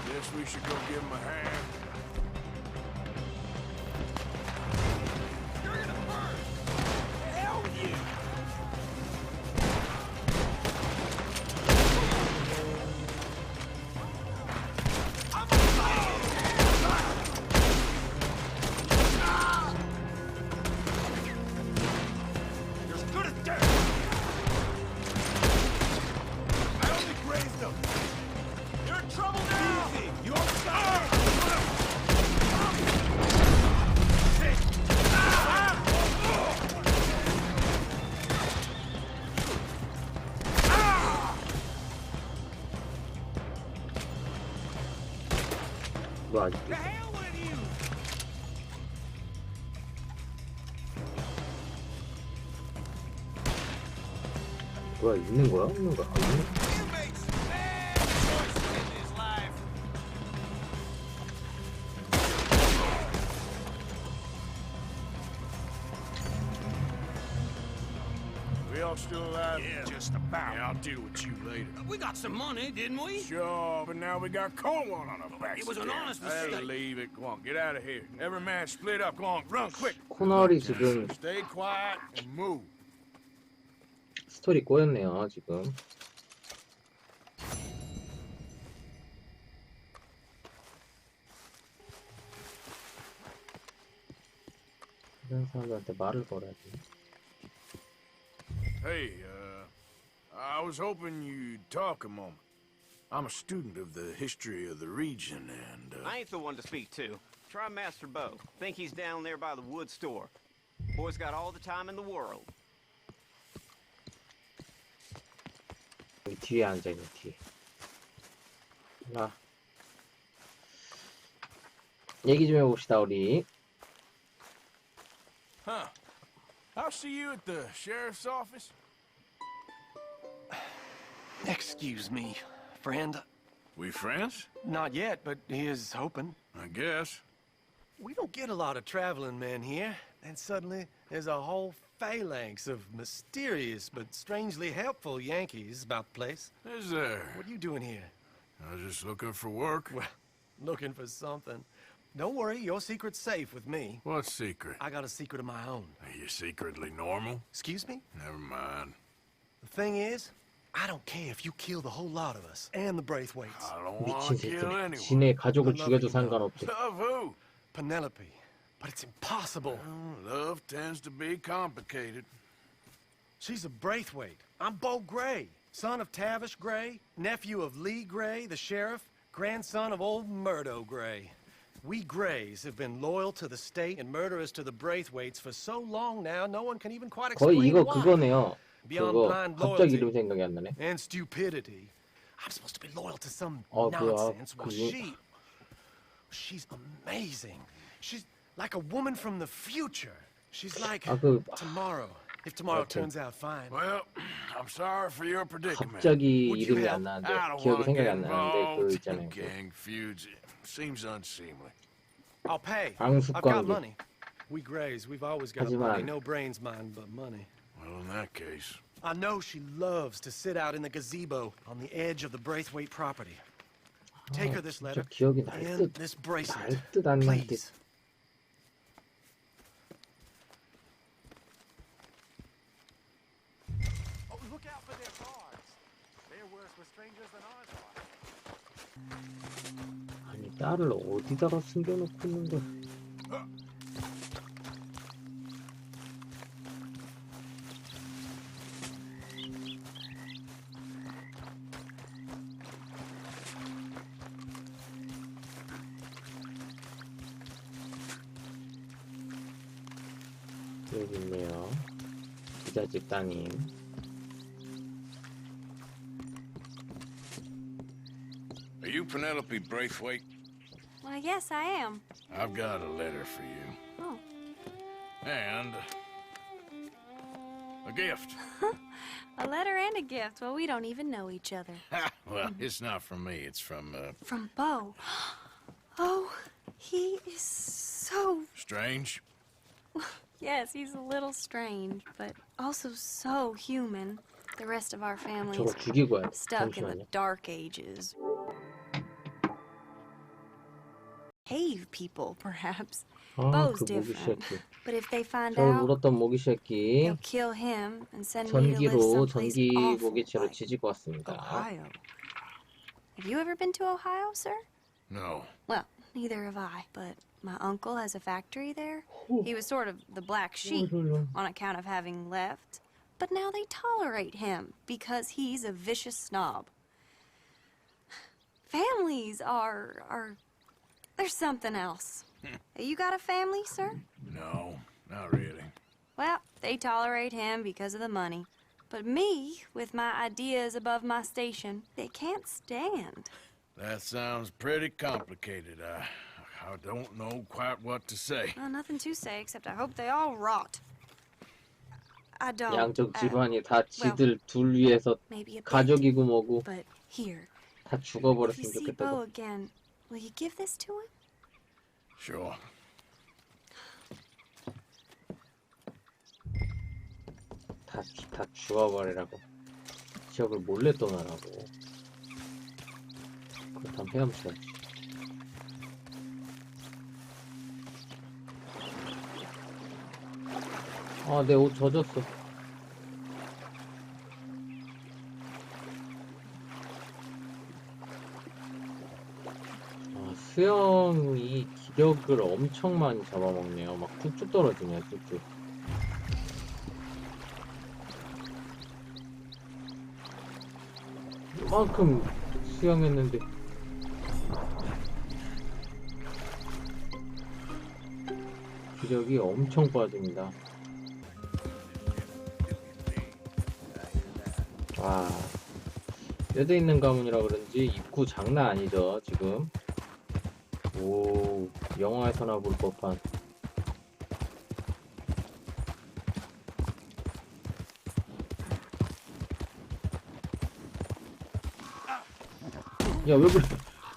Guess we should go give him a hand. You're gonna burn! The hell with you! You're as good as dead! I only grazed him! You're in trouble now! Easy! You won't stop! 뭐 아직도 The hell with you! 뭐야? 있는 거야? 없는 거야? 아, 있는 거야? Inmates! Bad choices in this life! We all still alive? Yeah. Just about. Yeah, I'll deal with you later. We got some money, didn't we? Sure, but now we got Cornwall on our backs. It was an again. honest Hey, mistake. leave it. Go on, get out of here. Every man split up. Go on, run quick. 코널이 지금 Stay quiet and move. 스토리 꼬였네요. 지금. 이런 사람들한테 말을 걸어야 돼. Hey, I was hoping you'd talk a moment. I'm a student of the history of the region, and, I ain't the one to speak to. Try Master Bo. Think he's down there by the wood store. Boy's got all the time in the world. 여기 뒤에 앉아있네, 뒤에. 자, 얘기 좀 해봅시다, 우리. Huh. I'll see you at the sheriff's office. Excuse me, friend. We friends? Not yet, but here's hoping. I guess. We don't get a lot of traveling men here, and suddenly there's a whole phalanx of mysterious but strangely helpful Yankees about the place. Is there? What are you doing here? I was just looking for work. Well, looking for something. Don't worry, your secret's safe with me. What secret? I got a secret of my own. Are you secretly normal? Excuse me? Never mind. The thing is, I don't care if you kill the whole lot of us and the Braithwaites. I don't want 미친 to kill 새끼네. anyone. 지네 가족을 죽여도 상관없대. Love who? Penelope. But it's impossible. Well, love tends to be complicated. She's a Braithwaite. I'm Bo Gray, son of Tavish Gray, nephew of Lee Gray, the sheriff, grandson of old Murdo Gray. We Grays have been loyal to the state and murderous to the Braithwaites for so long now, no one can even quite 거의 explain 이거 why. 그거네요. Beyond 그거 blind 갑자기 loyalty 이름 생각이 안 나네. and stupidity, I'm supposed to be loyal to some Oh, nonsense. Well, 그거- she's amazing. She's like a woman from the future. She's like tomorrow. If tomorrow turns out fine. Well, I'm sorry for your predicament. 갑자기 Would you 이름이 help? 안 나는데 I don't 기억이 want to 생각이 get 안 나는데 그 involved 있잖아요. in gang feuds. It seems unseemly. I'll pay. 앙숙 I've got 관계. money. We Greys, we've always got money. 하지만 No brains, mine, but money. Well, in that case, I know she loves to sit out in the gazebo on the edge of the Braithwaite property. Take her this letter 진짜 기억이 and this bracelet, 날듯 안 날듯. please. Oh, look out for their guards. They're worse with strangers than ours are. 아니 딸을 어디다가 숨겨놓고 있는 거야? 여기 있네요. 기자집 따님. are you Penelope Braithwaite? Why, yes, I am. I've got a letter for you. Oh. And a gift. A letter and a gift. Well, we don't even know each other. Well, it's not from me. It's from, From Bo. Oh, he is so... Strange. Yes, he's a little strange, but also so human. The rest of our family's 저거 죽이고 와요. stuck in the 잠시만요. dark ages. Cave people, perhaps. 아, Bo's 그 모기 different. 새끼. But if they find 저를 out, 물었던 모기 새끼. they'll kill him and send me to live 전기로 someplace 전기 awful 모기채로 like 지지고 왔습니다. Ohio. Have you ever been to Ohio, sir? No. Well, neither have I, but my uncle has a factory there. He was sort of the black sheep on account of having left, but now they tolerate him because he's a vicious snob. Families are there's something else. You got a family, sir? No, not really. Well, they tolerate him because of the money. But me, with my ideas above my station, they can't stand. That sounds pretty complicated. I don't know quite what to say. Well, nothing to say except I hope they all rot. I don't. 양쪽 집안이 다 well, 지들 둘 위해서 maybe a bit, 가족이고 뭐고 but here. 다 If you 죽어버렸으면 see Bo 좋겠다고. again, will you give this to him? Sure. 다 죽어버리라고. 지역을 몰래 떠나라고. 그렇다면 헤엄쳐야지. 아, 내 옷 젖었어. 아, 수영이 기력을 엄청 많이 잡아먹네요. 막 뚝뚝 떨어지네요, 뚝뚝. 이만큼 수영했는데 기력이 엄청 빠집니다. 와, 뼈대 있는 가문이라 그런지 입구 장난 아니죠 지금. 오, 영화에서나 볼 법한. 야, 왜 그래?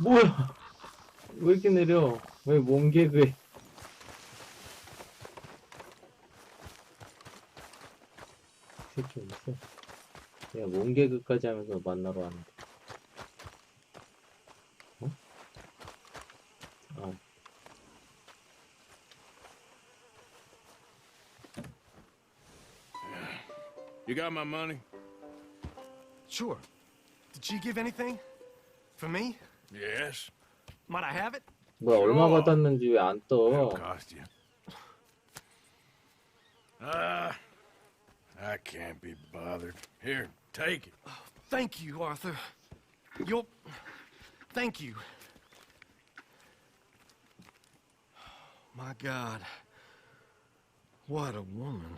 뭐야? 왜 이렇게 내려? 왜 몸개그에? 새끼 있어. 내가 몸개그까지 하면서 만나러 왔는데. 어? 아. You got my money? Sure. Did she give anything? For me? Yes. Might I have it? 뭐야, 얼마 받았는지 왜 안 떠? It'll cost you. I can't be bothered. Here, take it. Thank you, Arthur. Thank you. My God. What a woman.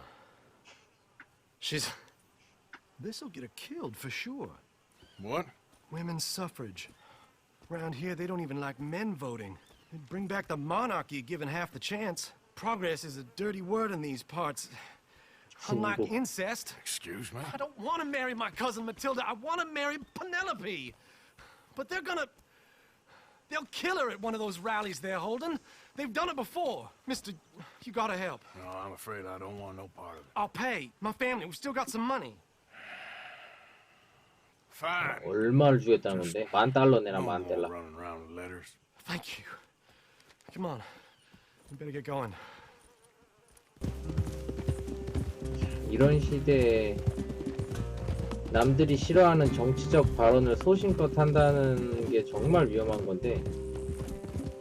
This'll get her killed for sure. What? Women's suffrage. Around here, they don't even like men voting. They'd bring back the monarchy given half the chance. Progress is a dirty word in these parts. Unlike incest. Excuse me? I don't want to marry my cousin Matilda. I want to marry Penelope. But they'll kill her at one of those rallies they're holding. They've done it before. Mister, you gotta help. No, I'm afraid I don't want no part of it. I'll pay. My family, we've still got some money. Fine. 얼마를 주겠다는 건데? $10,000 내라, $10,000. Running around with letters. Thank you. Come on. We better get going. 이런 시대에 남들이 싫어하는 정치적 발언을 소신껏 한다는 게 정말 위험한 건데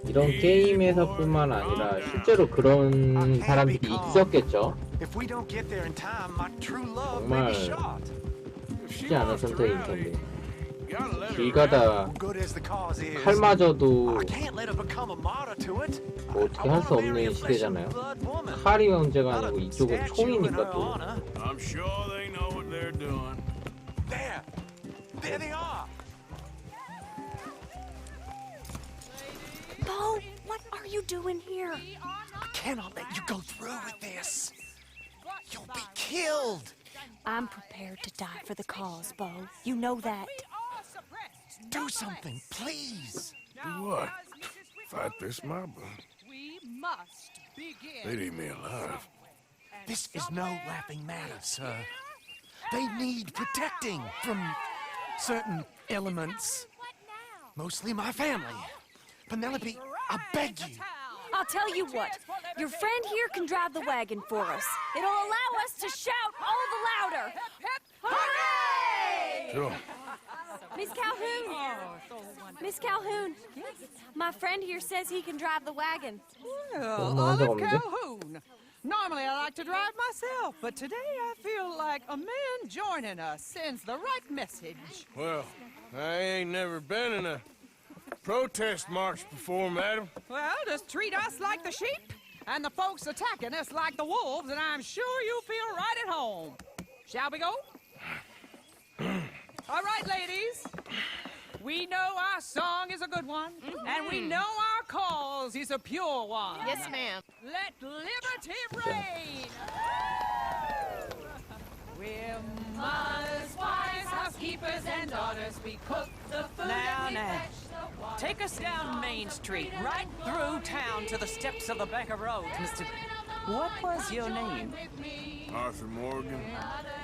이런 게임에서뿐만 아니라 실제로 그런 사람들이 있었겠죠. 정말 쉽지 않은 선택일 텐데 길 가다 칼마저도 뭐 어떻게 할 수 없는 시대잖아요. 칼이 문제가 아니고 이쪽은 총이니까 또. There they are! Bo, what are you doing here? I cannot let you go through with this. You'll be killed. I'm prepared to die for the cause, Bo. You know that. Do something, please. Do what? Fight this mob? We must begin. They'd eat me alive. This is no laughing matter, sir. They need protecting from certain elements. Mostly my family. Penelope, I beg you. I'll tell you what. Your friend here can drive the wagon for us. It'll allow us to shout all the louder. Hooray! Sure. Miss Calhoun! Miss Calhoun! My friend here says he can drive the wagon. Well, Olive Calhoun. Normally I like to drive myself, but today I feel like a man joining us sends the right message. Well, I ain't never been in a protest march before, madam. Well, just treat us like the sheep, and the folks attacking us like the wolves, and I'm sure you'll feel right at home. Shall we go? All right, ladies. We know our song is a good one, and we know our cause is a pure one. Yes, ma'am. Let liberty reign. We're mothers, wives, housekeepers, and daughters. We cook the food and we fetch the water. Take us down Main Street, right through town to the steps of the Bank of Road, Mr. What was your name? Arthur Morgan.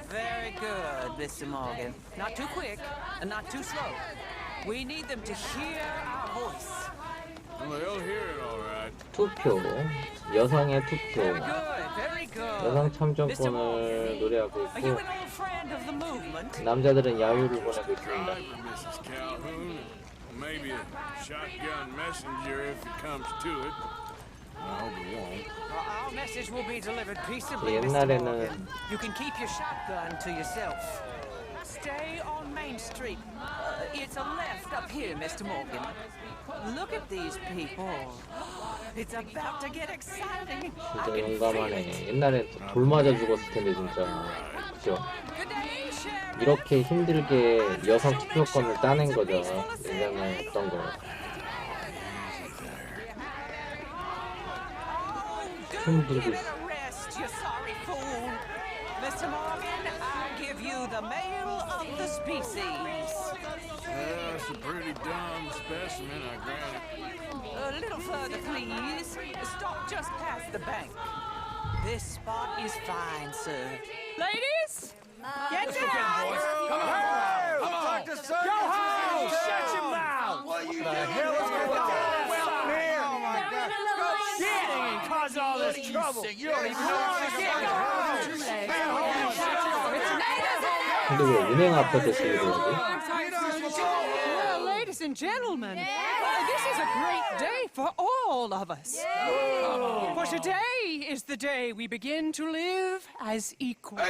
Very good, Mr. Morgan. Not too quick, and not too slow. We need them to hear our voice. Well, they'll hear it all right. 투표, 여성의 투표, Very good, very good. 여성 참정권을 노래하고 Are you 있고 an old friend of the movement? 남자들은 야유를 보내고 있습니다. Mrs. Calhoun. Maybe a shotgun messenger if it comes to it. I hope it won't. Well, our message will be delivered peaceably, Mr. 옛날에는 Morgan. You can keep your shotgun to yourself. Stay on Main Street. It's a left up here, Mr. Morgan. Look at these people. It's about to get exciting. 진짜 용감하네. 옛날엔 돌 맞아 죽었을 텐데 진짜. 그죠? 이렇게 힘들게 여성 투표권을 따낸 거죠. 예전에 했던 거. 힘들고 있어. Mr. Morgan, I'll give you the male of the species. That's a pretty dumb specimen, I grant it. A little further, please. Stop just past the bank. This spot is fine, sir. Ladies, get down! Come on! Come on! Go home! Shut your mouth! What the hell is going on? Well, here! Oh my God! Shit! And cause all this trouble! You don't even know what's going 근데 왜 은행 앞에서 시위를 하지? Well, ladies and gentlemen, this is a great day for all of us. For today is the day we begin to live as equals.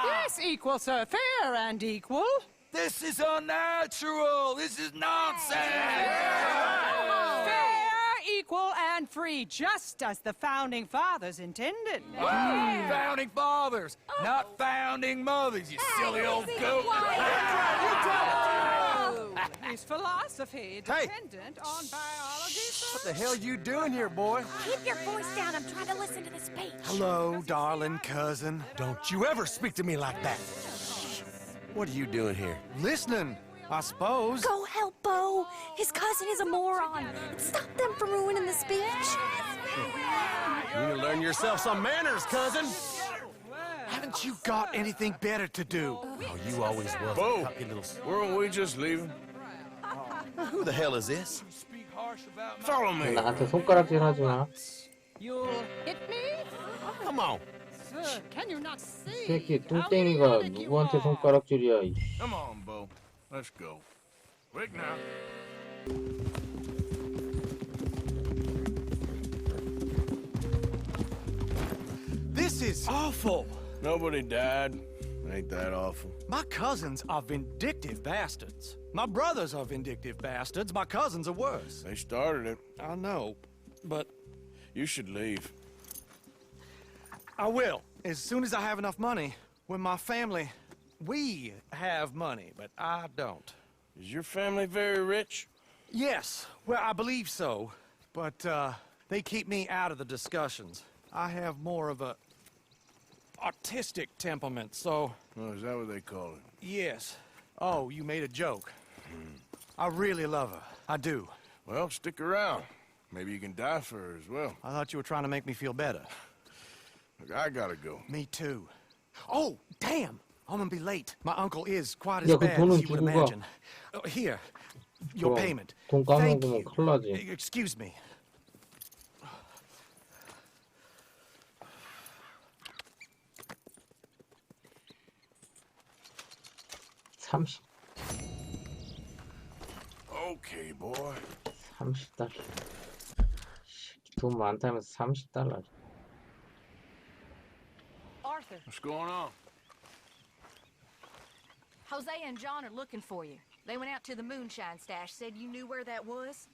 Yes, equal, sir. Fair and equal. This is unnatural. This is nonsense. Fair, equal and free, just as the founding fathers intended. Founding fathers, not founding mothers, you silly old goat. His philosophy dependent on biology. What the hell you doing here, boy? Keep your voice down. I'm trying to listen to the speech. Hello, darling cousin. Don't you ever speak to me like that. What are you doing here? Listening, I suppose. Go help Bo. His cousin is a moron. Stop them from ruining the speech. You need to learn yourself some manners, cousin. Haven't you got anything better to do? Oh, you always was. Bo, weren't we just leaving? Who the hell is this? Follow me. 나한테 손가락질 하지 마. You'll hit me? Come on. Sir, can you not see? 새끼 뚱땡이가 누구한테 손가락질이야. 이 Come on, Bo. Let's go. Quick now. This is awful. Nobody died. Ain't that awful? My cousins are vindictive bastards. My brothers are vindictive bastards. My cousins are worse. They started it. I know, but You should leave. I will. As soon as I have enough money. When my family... We have money, but I don't. Is your family very rich? Yes. Well, I believe so. But, they keep me out of the discussions. I have more of a... artistic temperament, so... Oh, is that what they call it? Yes. Oh, you made a joke. I really love her. I do. Well, stick around. Maybe you can die for her as well. I thought you were trying to make me feel better. Look, I gotta go. Me too. Oh, damn! I'm gonna be late. My uncle is quite as 야, 그 bad 돈은 as you would 주고 가. imagine. Here, your 그럼 payment. 돈 Thank 까먹으면 you. 큰일 나지. Excuse me. Okay, boy. 30달러. 돈 많다면서 30달러. Arthur, What's going on? Jose and John are looking for you. They went out to the moonshine stash, said you knew where that was.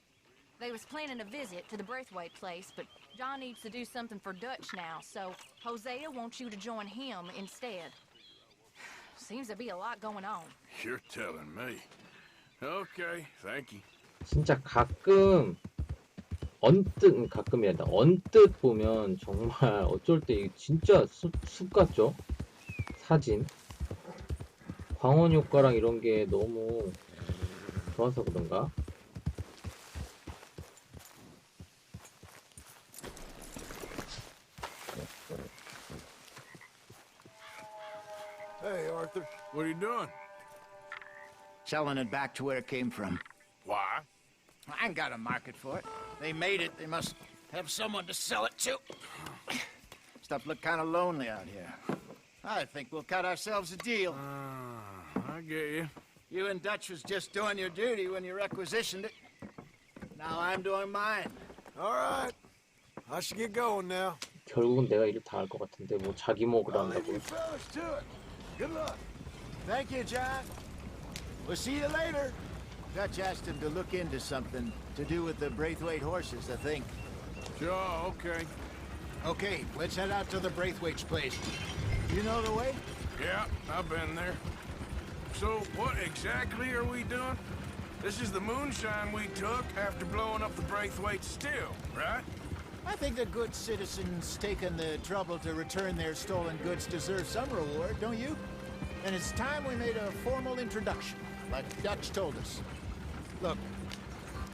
They was planning a visit to the Braithwaite place, but John needs to do something for Dutch now, so Hosea wants you to join him instead. Seems to be a lot going on. You're telling me. Okay, thank you. 진짜 가끔 가끔이란다. 언뜻 보면 정말 어쩔 때 이게 진짜 숲 같죠? 사진. 광원 효과랑 이런 게 너무 좋아서 그런가? Hey, Arthur. What are you doing? Selling it back to where it came from. Why? I ain't got a market for it. They made it. They must have someone to sell it to. Stuff look kind of lonely out here. I think we'll cut ourselves a deal. I get you. You and Dutch was just doing your duty when you requisitioned it. Now I'm doing mine. All right. I should get going now. 결국은 내가 일을 다 할 것 같은데 뭐 자기 목을 I'll leave 한다고. you fellas to it. Good luck. Thank you, John. We'll see you later. Dutch asked him to look into something to do with the Braithwaite horses, I think. Sure, okay. Okay, let's head out to the Braithwaite's place. You know the way? Yeah, I've been there. So, what exactly are we doing? This is the moonshine we took after blowing up the Braithwaite still, right? I think the good citizens taking the trouble to return their stolen goods deserve some reward, don't you? And it's time we made a formal introduction, like Dutch told us. Look,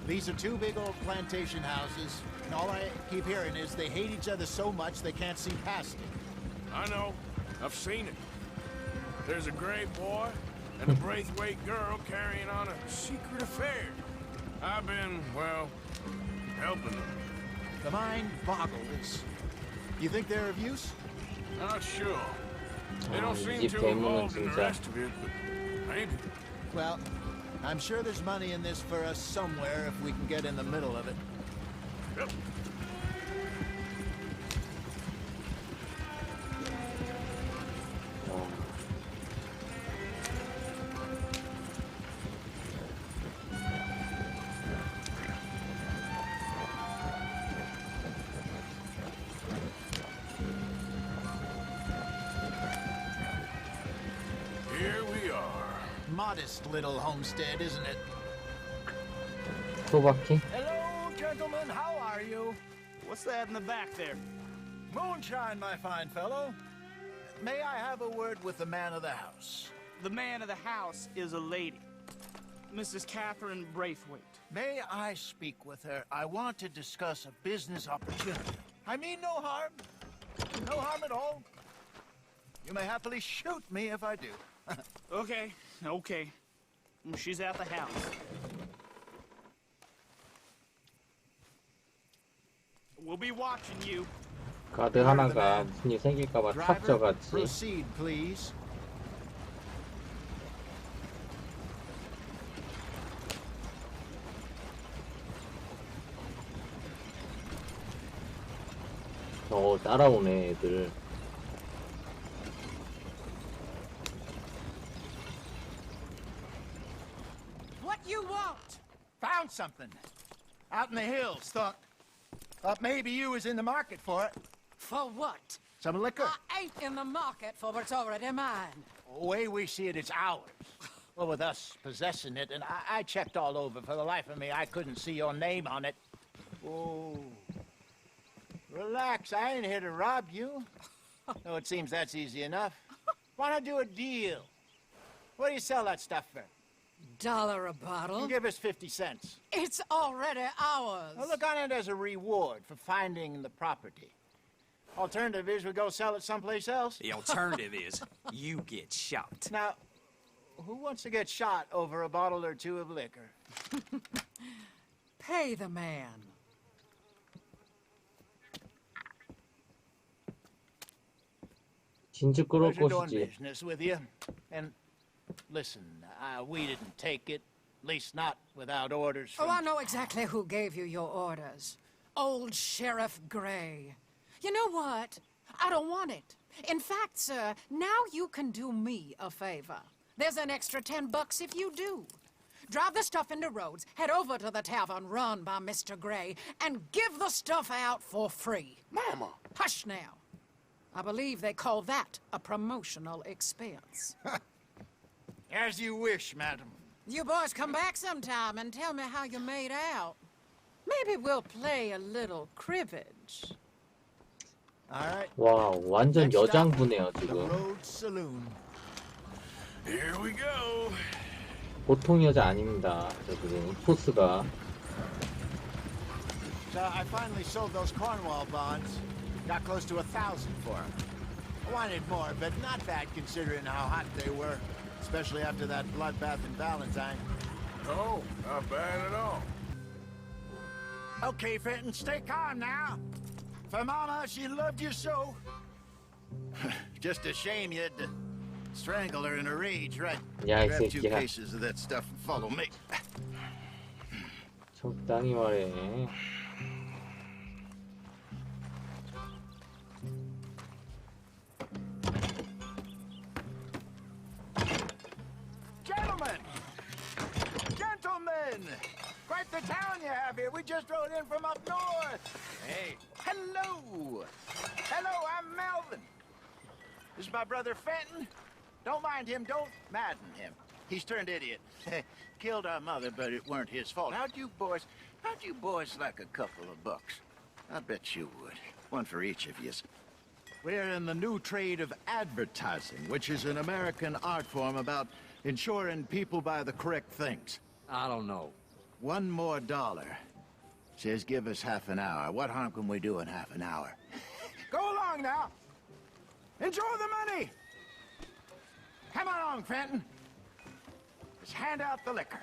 these are two big old plantation houses, and all I keep hearing is they hate each other so much they can't see past it. I know. I've seen it. There's a gray boy and a Braithwaite girl carrying on a secret affair. I've been, well, helping them. The mind boggles. You think they're of use? Not sure. They don't seem 이 too 대문은 involved in the 진짜. rest of it, but maybe. Well, I'm sure there's money in this for us somewhere if we can get in the middle of it. Yep. modest little homestead, isn't it? 소바키? Hello, gentlemen. How are you? What's that in the back there? Moonshine, my fine fellow. May I have a word with the man of the house? The man of the house is a lady, Mrs. Catherine Braithwaite. May I speak with her? I want to discuss a business opportunity. I mean no harm. No harm at all. You may happily shoot me if I do. Okay. She's at the house. We'll be watching you. 가드 하나가 무슨 일 생길까봐 탑져같이. Proceed, please. 따라오네 애들. What you want? Found something. Out in the hills. Thought maybe you was in the market for it. For what? Some liquor. I ain't in the market for what's already mine. The way we see it, it's ours. Well, with us possessing it, and I checked all over. For the life of me, I couldn't see your name on it. Oh. Relax, I ain't here to rob you. No, it seems that's easy enough. Why not do a deal? What do you sell that stuff for? $1 a bottle? You give us 50 cents. It's already ours. Well, look on it as a reward for finding the property. Alternative is we go sell it someplace else. The alternative is you get shot. Now, who wants to get shot over a bottle or two of liquor? Pay the man. 진즉 그럴 Pleasure doing 것이지. business with you. And listen, we didn't take it. At least not without orders from... Oh, I know exactly who gave you your orders. Old Sheriff Gray. You know what? I don't want it. In fact, sir, now you can do me a favor. There's an extra $10 if you do. Drive the stuff into Rhodes, head over to the tavern run by Mr. Gray, and give the stuff out for free. Mama! Hush now. I believe they call that a promotional expense. As you wish, madam. You boys come back sometime and tell me how you made out. Maybe we'll play a little cribbage. All right. 와, 완전 여장부네요 The 지금. Rhodes Saloon. Here we go. 보통 여자 아닙니다. 저들은 포스가. So I finally sold those Cornwall bonds. Got close to 1,000 for them. I wanted more, but not bad considering how hot they were. Especially after that bloodbath in Valentine. No, not bad at all. Okay, Fenton, stay calm now. For Mama, she loved you so. Just a shame you had to strangle her in a rage, right? 야, 이 Grab 2 새끼야. cases of that stuff and follow me. 적당히 말해. Gentlemen! Gentlemen! Quite the town you have here. We just rode in from up north. Hey. Hello! Hello, I'm Melvin. This is my brother Fenton. Don't mind him. Don't madden him. He's turned idiot. Killed our mother, but it weren't his fault. How'd you boys like a couple of bucks? I bet you would. One for each of yous. We're in the new trade of advertising, which is an American art form about ensuring people buy the correct things. I don't know. $1 more. Says give us half an hour. What harm can we do in half an hour? Go along now. Enjoy the money. Come along, Fenton. Let's hand out the liquor.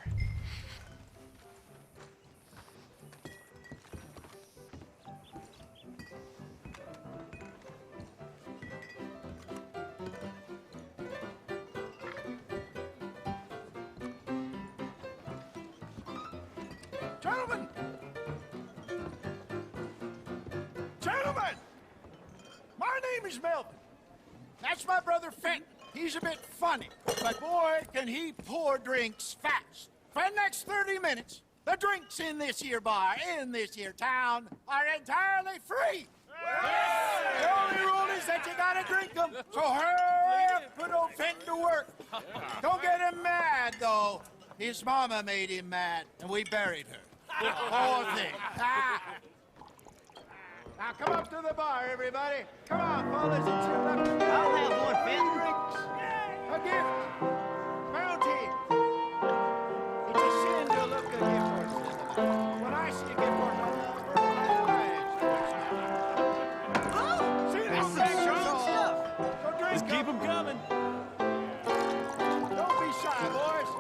Gentlemen! Gentlemen! My name is Melvin. That's my brother Fenton. He's a bit funny, but boy, can he pour drinks fast. For the next 30 minutes, the drinks in this here bar, in this here town, are entirely free. The only rule is boys that you gotta drink them. So hurry up, put old Fenton to work. Don't get him mad, though. His mama made him mad, and we buried her. Poor thing. Now come up to the bar, everybody. Come on, fellas, it's your lucky day. I'll have one, Fenton. Drinks, a gift, bounty. It's a sin to look a gift horse in the mouth. When I see a gift horse, I love her. See, that's some strong stuff. So drink Just keep up. 'em coming. Don't be shy, boys.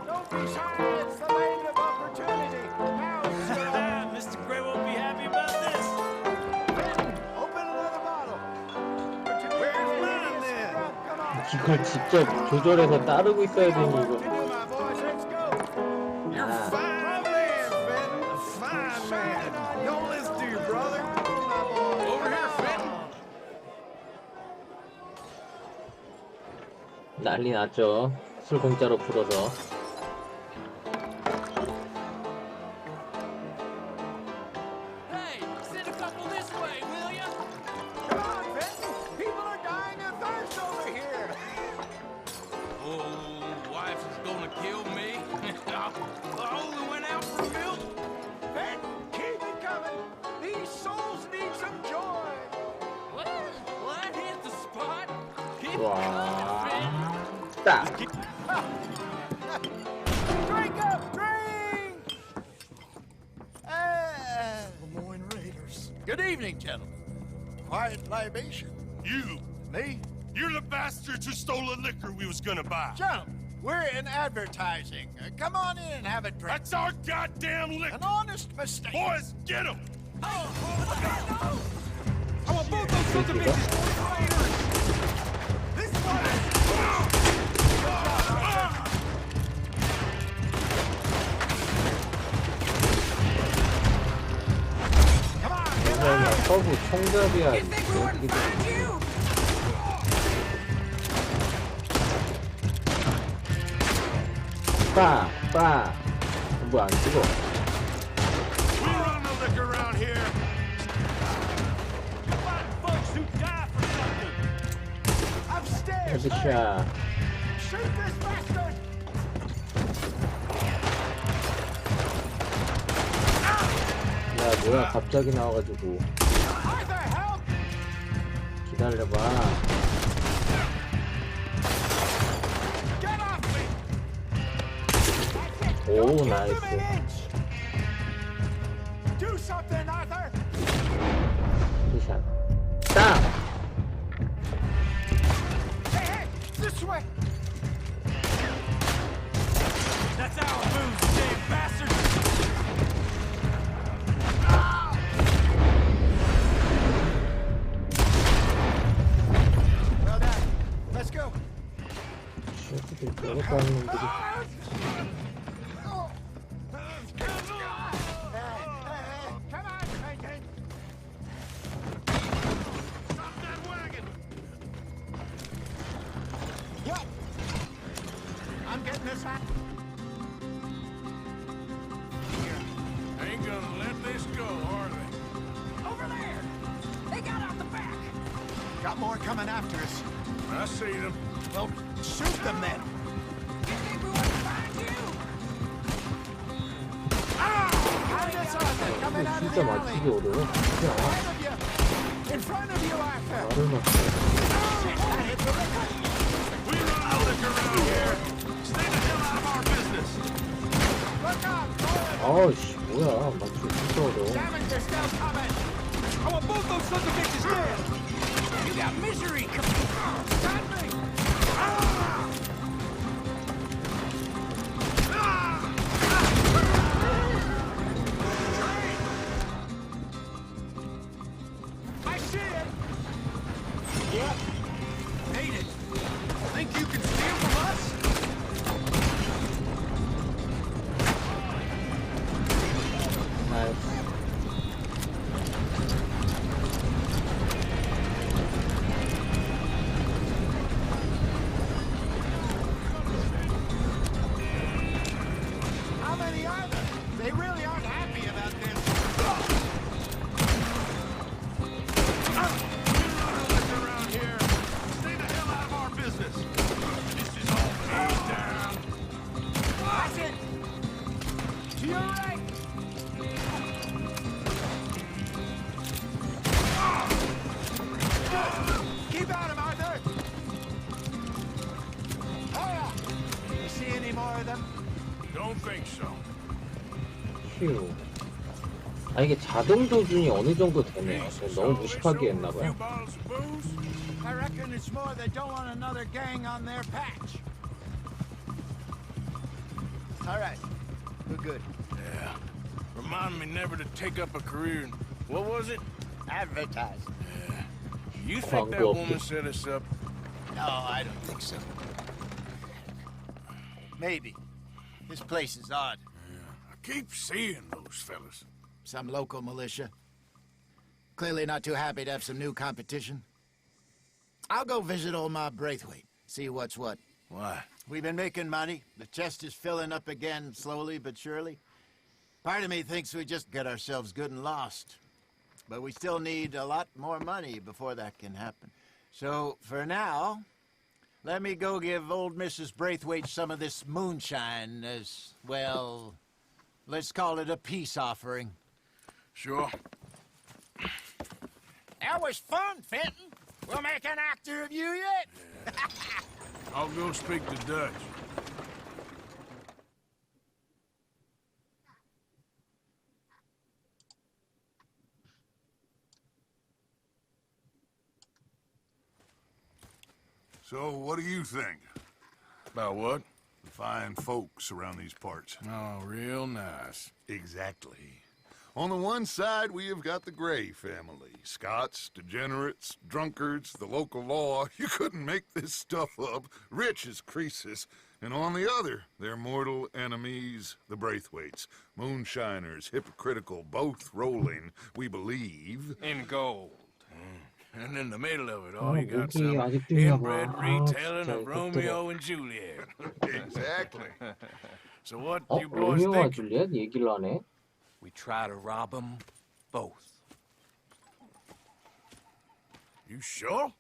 Don't be shy. It's the land of opportunity. Now it's your Mr. Gray won't be happy about this. Open another bottle. Where's mine then? Come on. 이걸 직접 조절해서 따르고 있어야 되니 이거. My boys, let's go. 아, Fine man, Fenton. A fine man. Don't listen to your brother. Over here, Fenton. 난리 났죠. 술 공짜로 풀어서. Hey, send a couple this way, will ya? Come on, Fenton. People are dying of thirst over here. Oh, wife is gonna kill me. I only went out for milk. Fenton, keep it coming. These souls need some joy. Well, that hit the spot. Keep 와, 딱. Drink up, drink! Lemoyne Raiders. Good evening, gentlemen. Quiet libation. You. Me? You're the bastards who stole the liquor we was gonna buy. Jump! We're in advertising. Come on in and have a drink. That's our goddamn liquor. An honest mistake. Boys, get him! Oh, I want both those sons of bitches. this one! Come on, get 설마 서부 총잡이야. You think we wouldn't find you? 빠, 빠. 뭐 안 찍어? We run the liquor around here. Folks who die for something. Upstairs! 헤드샷. Hurry. Shoot this bastard! 야, 뭐야, 갑자기 나와가지고. Arthur, help! 기다려봐. Get off me! 오, Give them 나이스. an inch! Do something, Arthur! 헤드샷. 딱! Hey, hey! This way! That's our booze, you damn bastard. Well done. Let's go. 쉐프들 저것도 하는 놈들이. Come on, Clayton. Stop that wagon! Yep. I'm getting this back. Ain't gonna let this go, are they? Over there! They got out the back! Got more coming after us. I see them. Well, shoot them then. You think we wouldn't find you? I'm this Arthur coming out of 진짜 the 맞추기 alley. 어려워. 진짜. Ahead of you. In front of you, Arthur. 말을 맞춰. Shit, that hit the liquor. We run the liquor around here. Stay the hell out of our business. Look out, boys. 아우씨, 뭐야. 맞추기 진짜 어려워. Salmons are still coming. I want both those sons of bitches dead. You got misery coming. Got me. I see it. Yep. Hate it. Think you can steal from us? 나이스. How many are there? They really aren't happy about this. We run the liquor 휴. 아 이게 자동 조준이 어느 정도 되네요. 너무 무식하게 했나봐요. I reckon it's more they don't want another gang on their patch. All right, we're good. Yeah. Remind me never to take up a career in, what was it? Advertising. Yeah. You think that woman set us up? No, I don't think so. Maybe. This place is odd. Yeah. I keep seeing those fellas. Some local militia. Clearly not too happy to have some new competition. I'll go visit old Ma Braithwaite, see what's what. Why? We've been making money. The chest is filling up again, slowly but surely. Part of me thinks we just get ourselves good and lost. But we still need a lot more money before that can happen. So, for now, let me go give old Mrs. Braithwaite some of this moonshine as, well, let's call it a peace offering. Sure. That was fun, Fenton. We'll make an actor of you yet. Yeah. I'll go speak to Dutch. So, what do you think? About what? The fine folks around these parts. Oh, real nice. Exactly. On the one side, we have got the Gray family. Scots, degenerates, drunkards, the local law. You couldn't make this stuff up. Rich as Croesus. And on the other, their mortal enemies, the Braithwaites. Moonshiners, hypocritical, both rolling, we believe, in gold. And in the middle of it all, you got some inbred retelling of Romeo and Juliet. Exactly. So what you 로미오와 boys think? 줄리엣 얘기를 하네. We try to rob them both. You sure?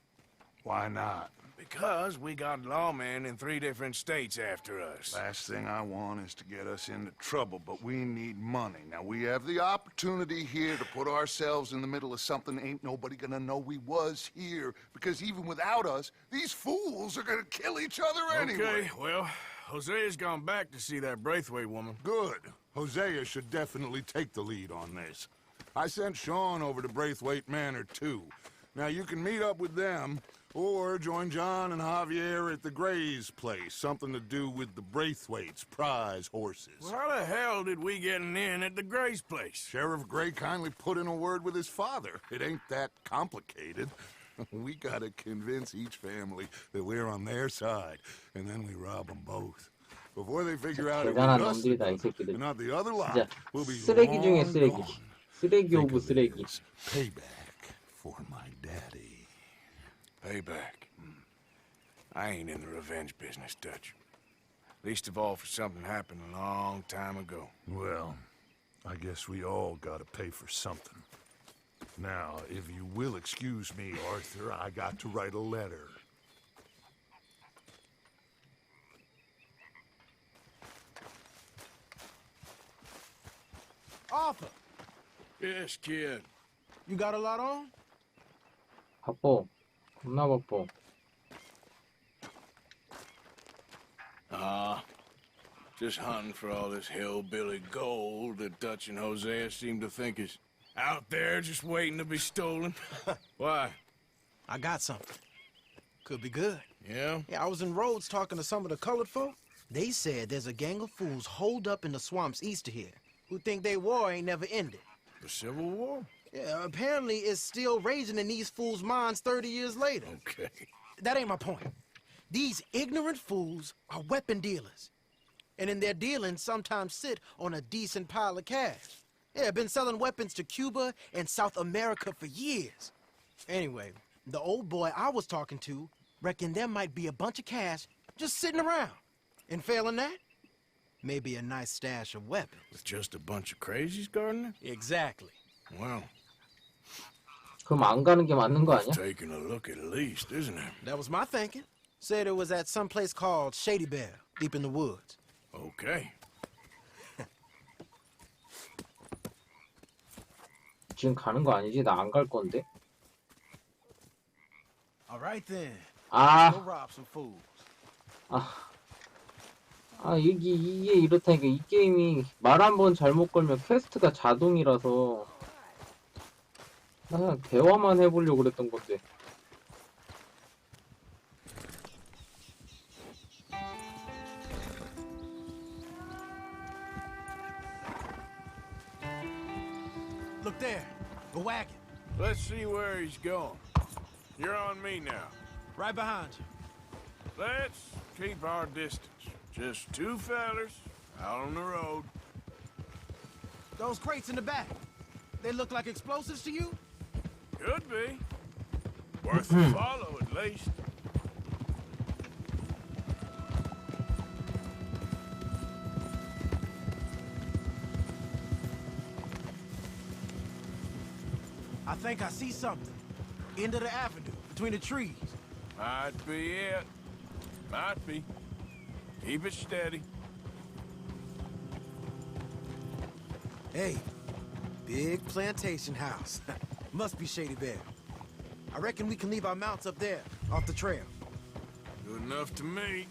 Why not? Because we got lawmen in 3 different states after us. Last thing I want is to get us into trouble, but we need money. Now, we have the opportunity here to put ourselves in the middle of something ain't nobody gonna know we was here, because even without us, these fools are gonna kill each other anyway. Okay, well, Hosea's gone back to see that Braithwaite woman. Good. Hosea should definitely take the lead on this. I sent Sean over to Braithwaite Manor, too. Now, you can meet up with them, or join John and Javier at the Gray's place. Something to do with the Braithwaite's prize horses. Well, how the hell did we get in at the Gray's place? Sheriff Gray kindly put in a word with his father. It ain't that complicated. We gotta convince each family that we're on their side, and then we rob them both. Before they figure out it 대단한 was us 놈들이다 이 새끼들. and not the other lot, 진짜 we'll be 쓰레기 중에 long 쓰레기. gone. 쓰레기 오브 쓰레기. Payback for my daddy. Payback. I ain't in the revenge business, Dutch. Least of all for something happened a long time ago. Well, I guess we all gotta pay for something. Now, if you will excuse me, Arthur, I got to write a letter. Arthur, Yes, kid. you got a lot on? 바빠. 겁나 바빠. Just hunting for all this hillbilly gold that Dutch and Hosea seem to think is out there just waiting to be stolen. Why? I got something. Could be good. Yeah? Yeah, I was in Rhodes talking to some of the colored folk. They said there's a gang of fools holed up in the swamps east of here who think their war ain't never ended. The Civil War? Yeah, apparently it's still raging in these fools' minds 30 years later. Okay. That ain't my point. These ignorant fools are weapon dealers. And in their dealing, sometimes sit on a decent pile of cash. Yeah, been selling weapons to Cuba and South America for years. Anyway, the old boy I was talking to reckoned there might be a bunch of cash just sitting around. And failing that, maybe a nice stash of weapons. With just a bunch of crazies guarding it? Exactly. Well, 그럼 안 가는 게 맞는 거 아니야? taking a look at least, isn't it? That was my thinking. Said it was at some place called Shady Bell, deep in the woods. Okay. 지금 가는 거 아니지? 나 안 갈 건데. All right then. 아, Go rob some fools. 아, 이게 이렇다니까. 이 게임이 말 한 번 잘못 걸면 퀘스트가 자동이라서 나 그냥 대화만 해보려고 그랬던 건데. Look there, a wagon. Let's see where he's going. You're on me now. Right behind you. Let's keep our distance. Just two fellers out on the road. Those crates in the back, they look like explosives to you? Could be. Worth a follow, at least. I think I see something. End of the avenue, between the trees. Might be it. Might be. Keep it steady. Hey, big plantation house. Must be Shady Bear. I reckon we can leave our mounts up there, off the trail. Good enough to me.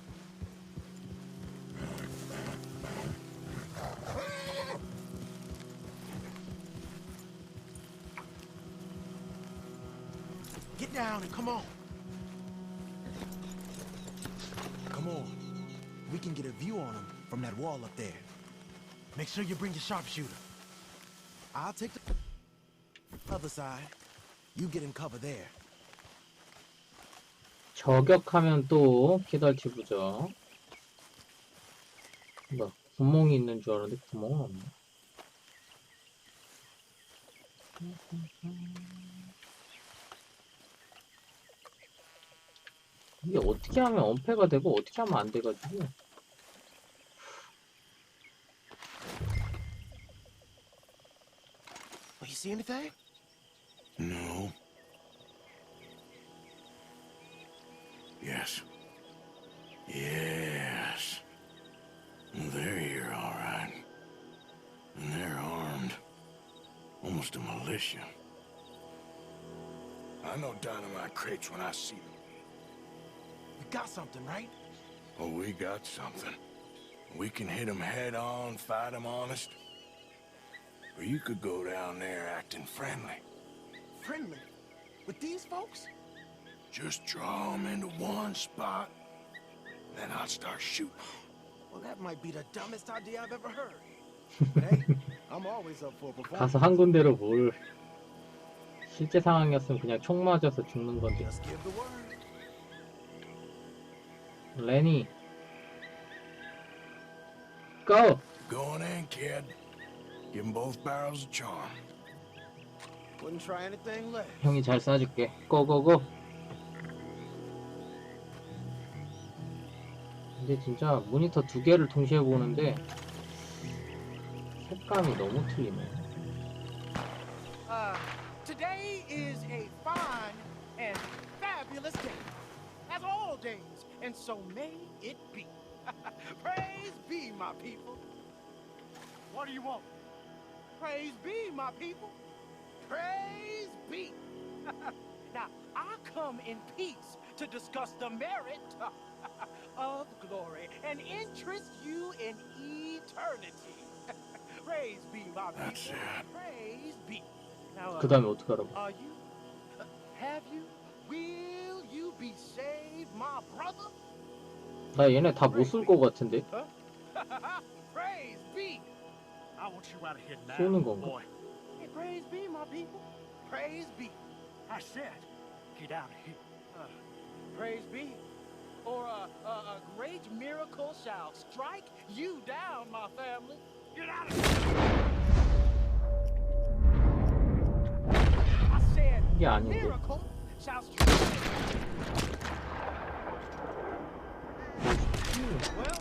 Get down and come on. Come on. We can get a view on them from that wall up there. Make sure you bring your sharpshooter. I'll take the other side. You get in cover there. 저격하면 또 키덜튜브죠. 뭐 구멍이 있는 줄 알았는데 구멍은 없네. 이게 어떻게 하면 엄폐가 되고 어떻게 하면 안 돼가지고. You see anything? No. Yes. Yes. They're here, all right. And they're armed. Almost a militia. I know dynamite crates when I see them. We got something, right? Oh, we got something. We can hit them head on, fight them honest. Or you could go down there acting friendly. Friendly? With these folks? Just draw them into one spot, then I'll start shooting. Well, that might be the dumbest idea I've ever heard. But hey, I'm always up for a performance. 가서 한 군데로 뭘. 실제 상황이었으면 그냥 총 맞아서 죽는 건데. Just give the word. 레니. Go! Going in, kid. Give them both barrels of charm. Wouldn't try anything less. 형이 잘 쏴줄게. 고고고. 근데 진짜 모니터 두 개를 동시에 보는데 색감이 너무 틀리네. Today is a fine and fabulous day, as all days, and so may it be. Praise be, my people. What do you want? Praise be, my people. Praise be. Now, I come in peace to discuss the merit of glory and interest you in eternity. Praise be, my people. Praise be. Now, 그 다음에 어떻게 하라고? are you? Have you? Will you be saved, my brother? 나 얘네 다 못 쏠 것 같은데? Huh? Praise be. I want you out of here now, 쏘는 건가? boy. Hey, praise be, my people. Praise be. I said, get out of here. Praise be. Or a great miracle shall strike you down, my family. Get out of here. I said, 이게 아닌데. miracle shall strike. Well,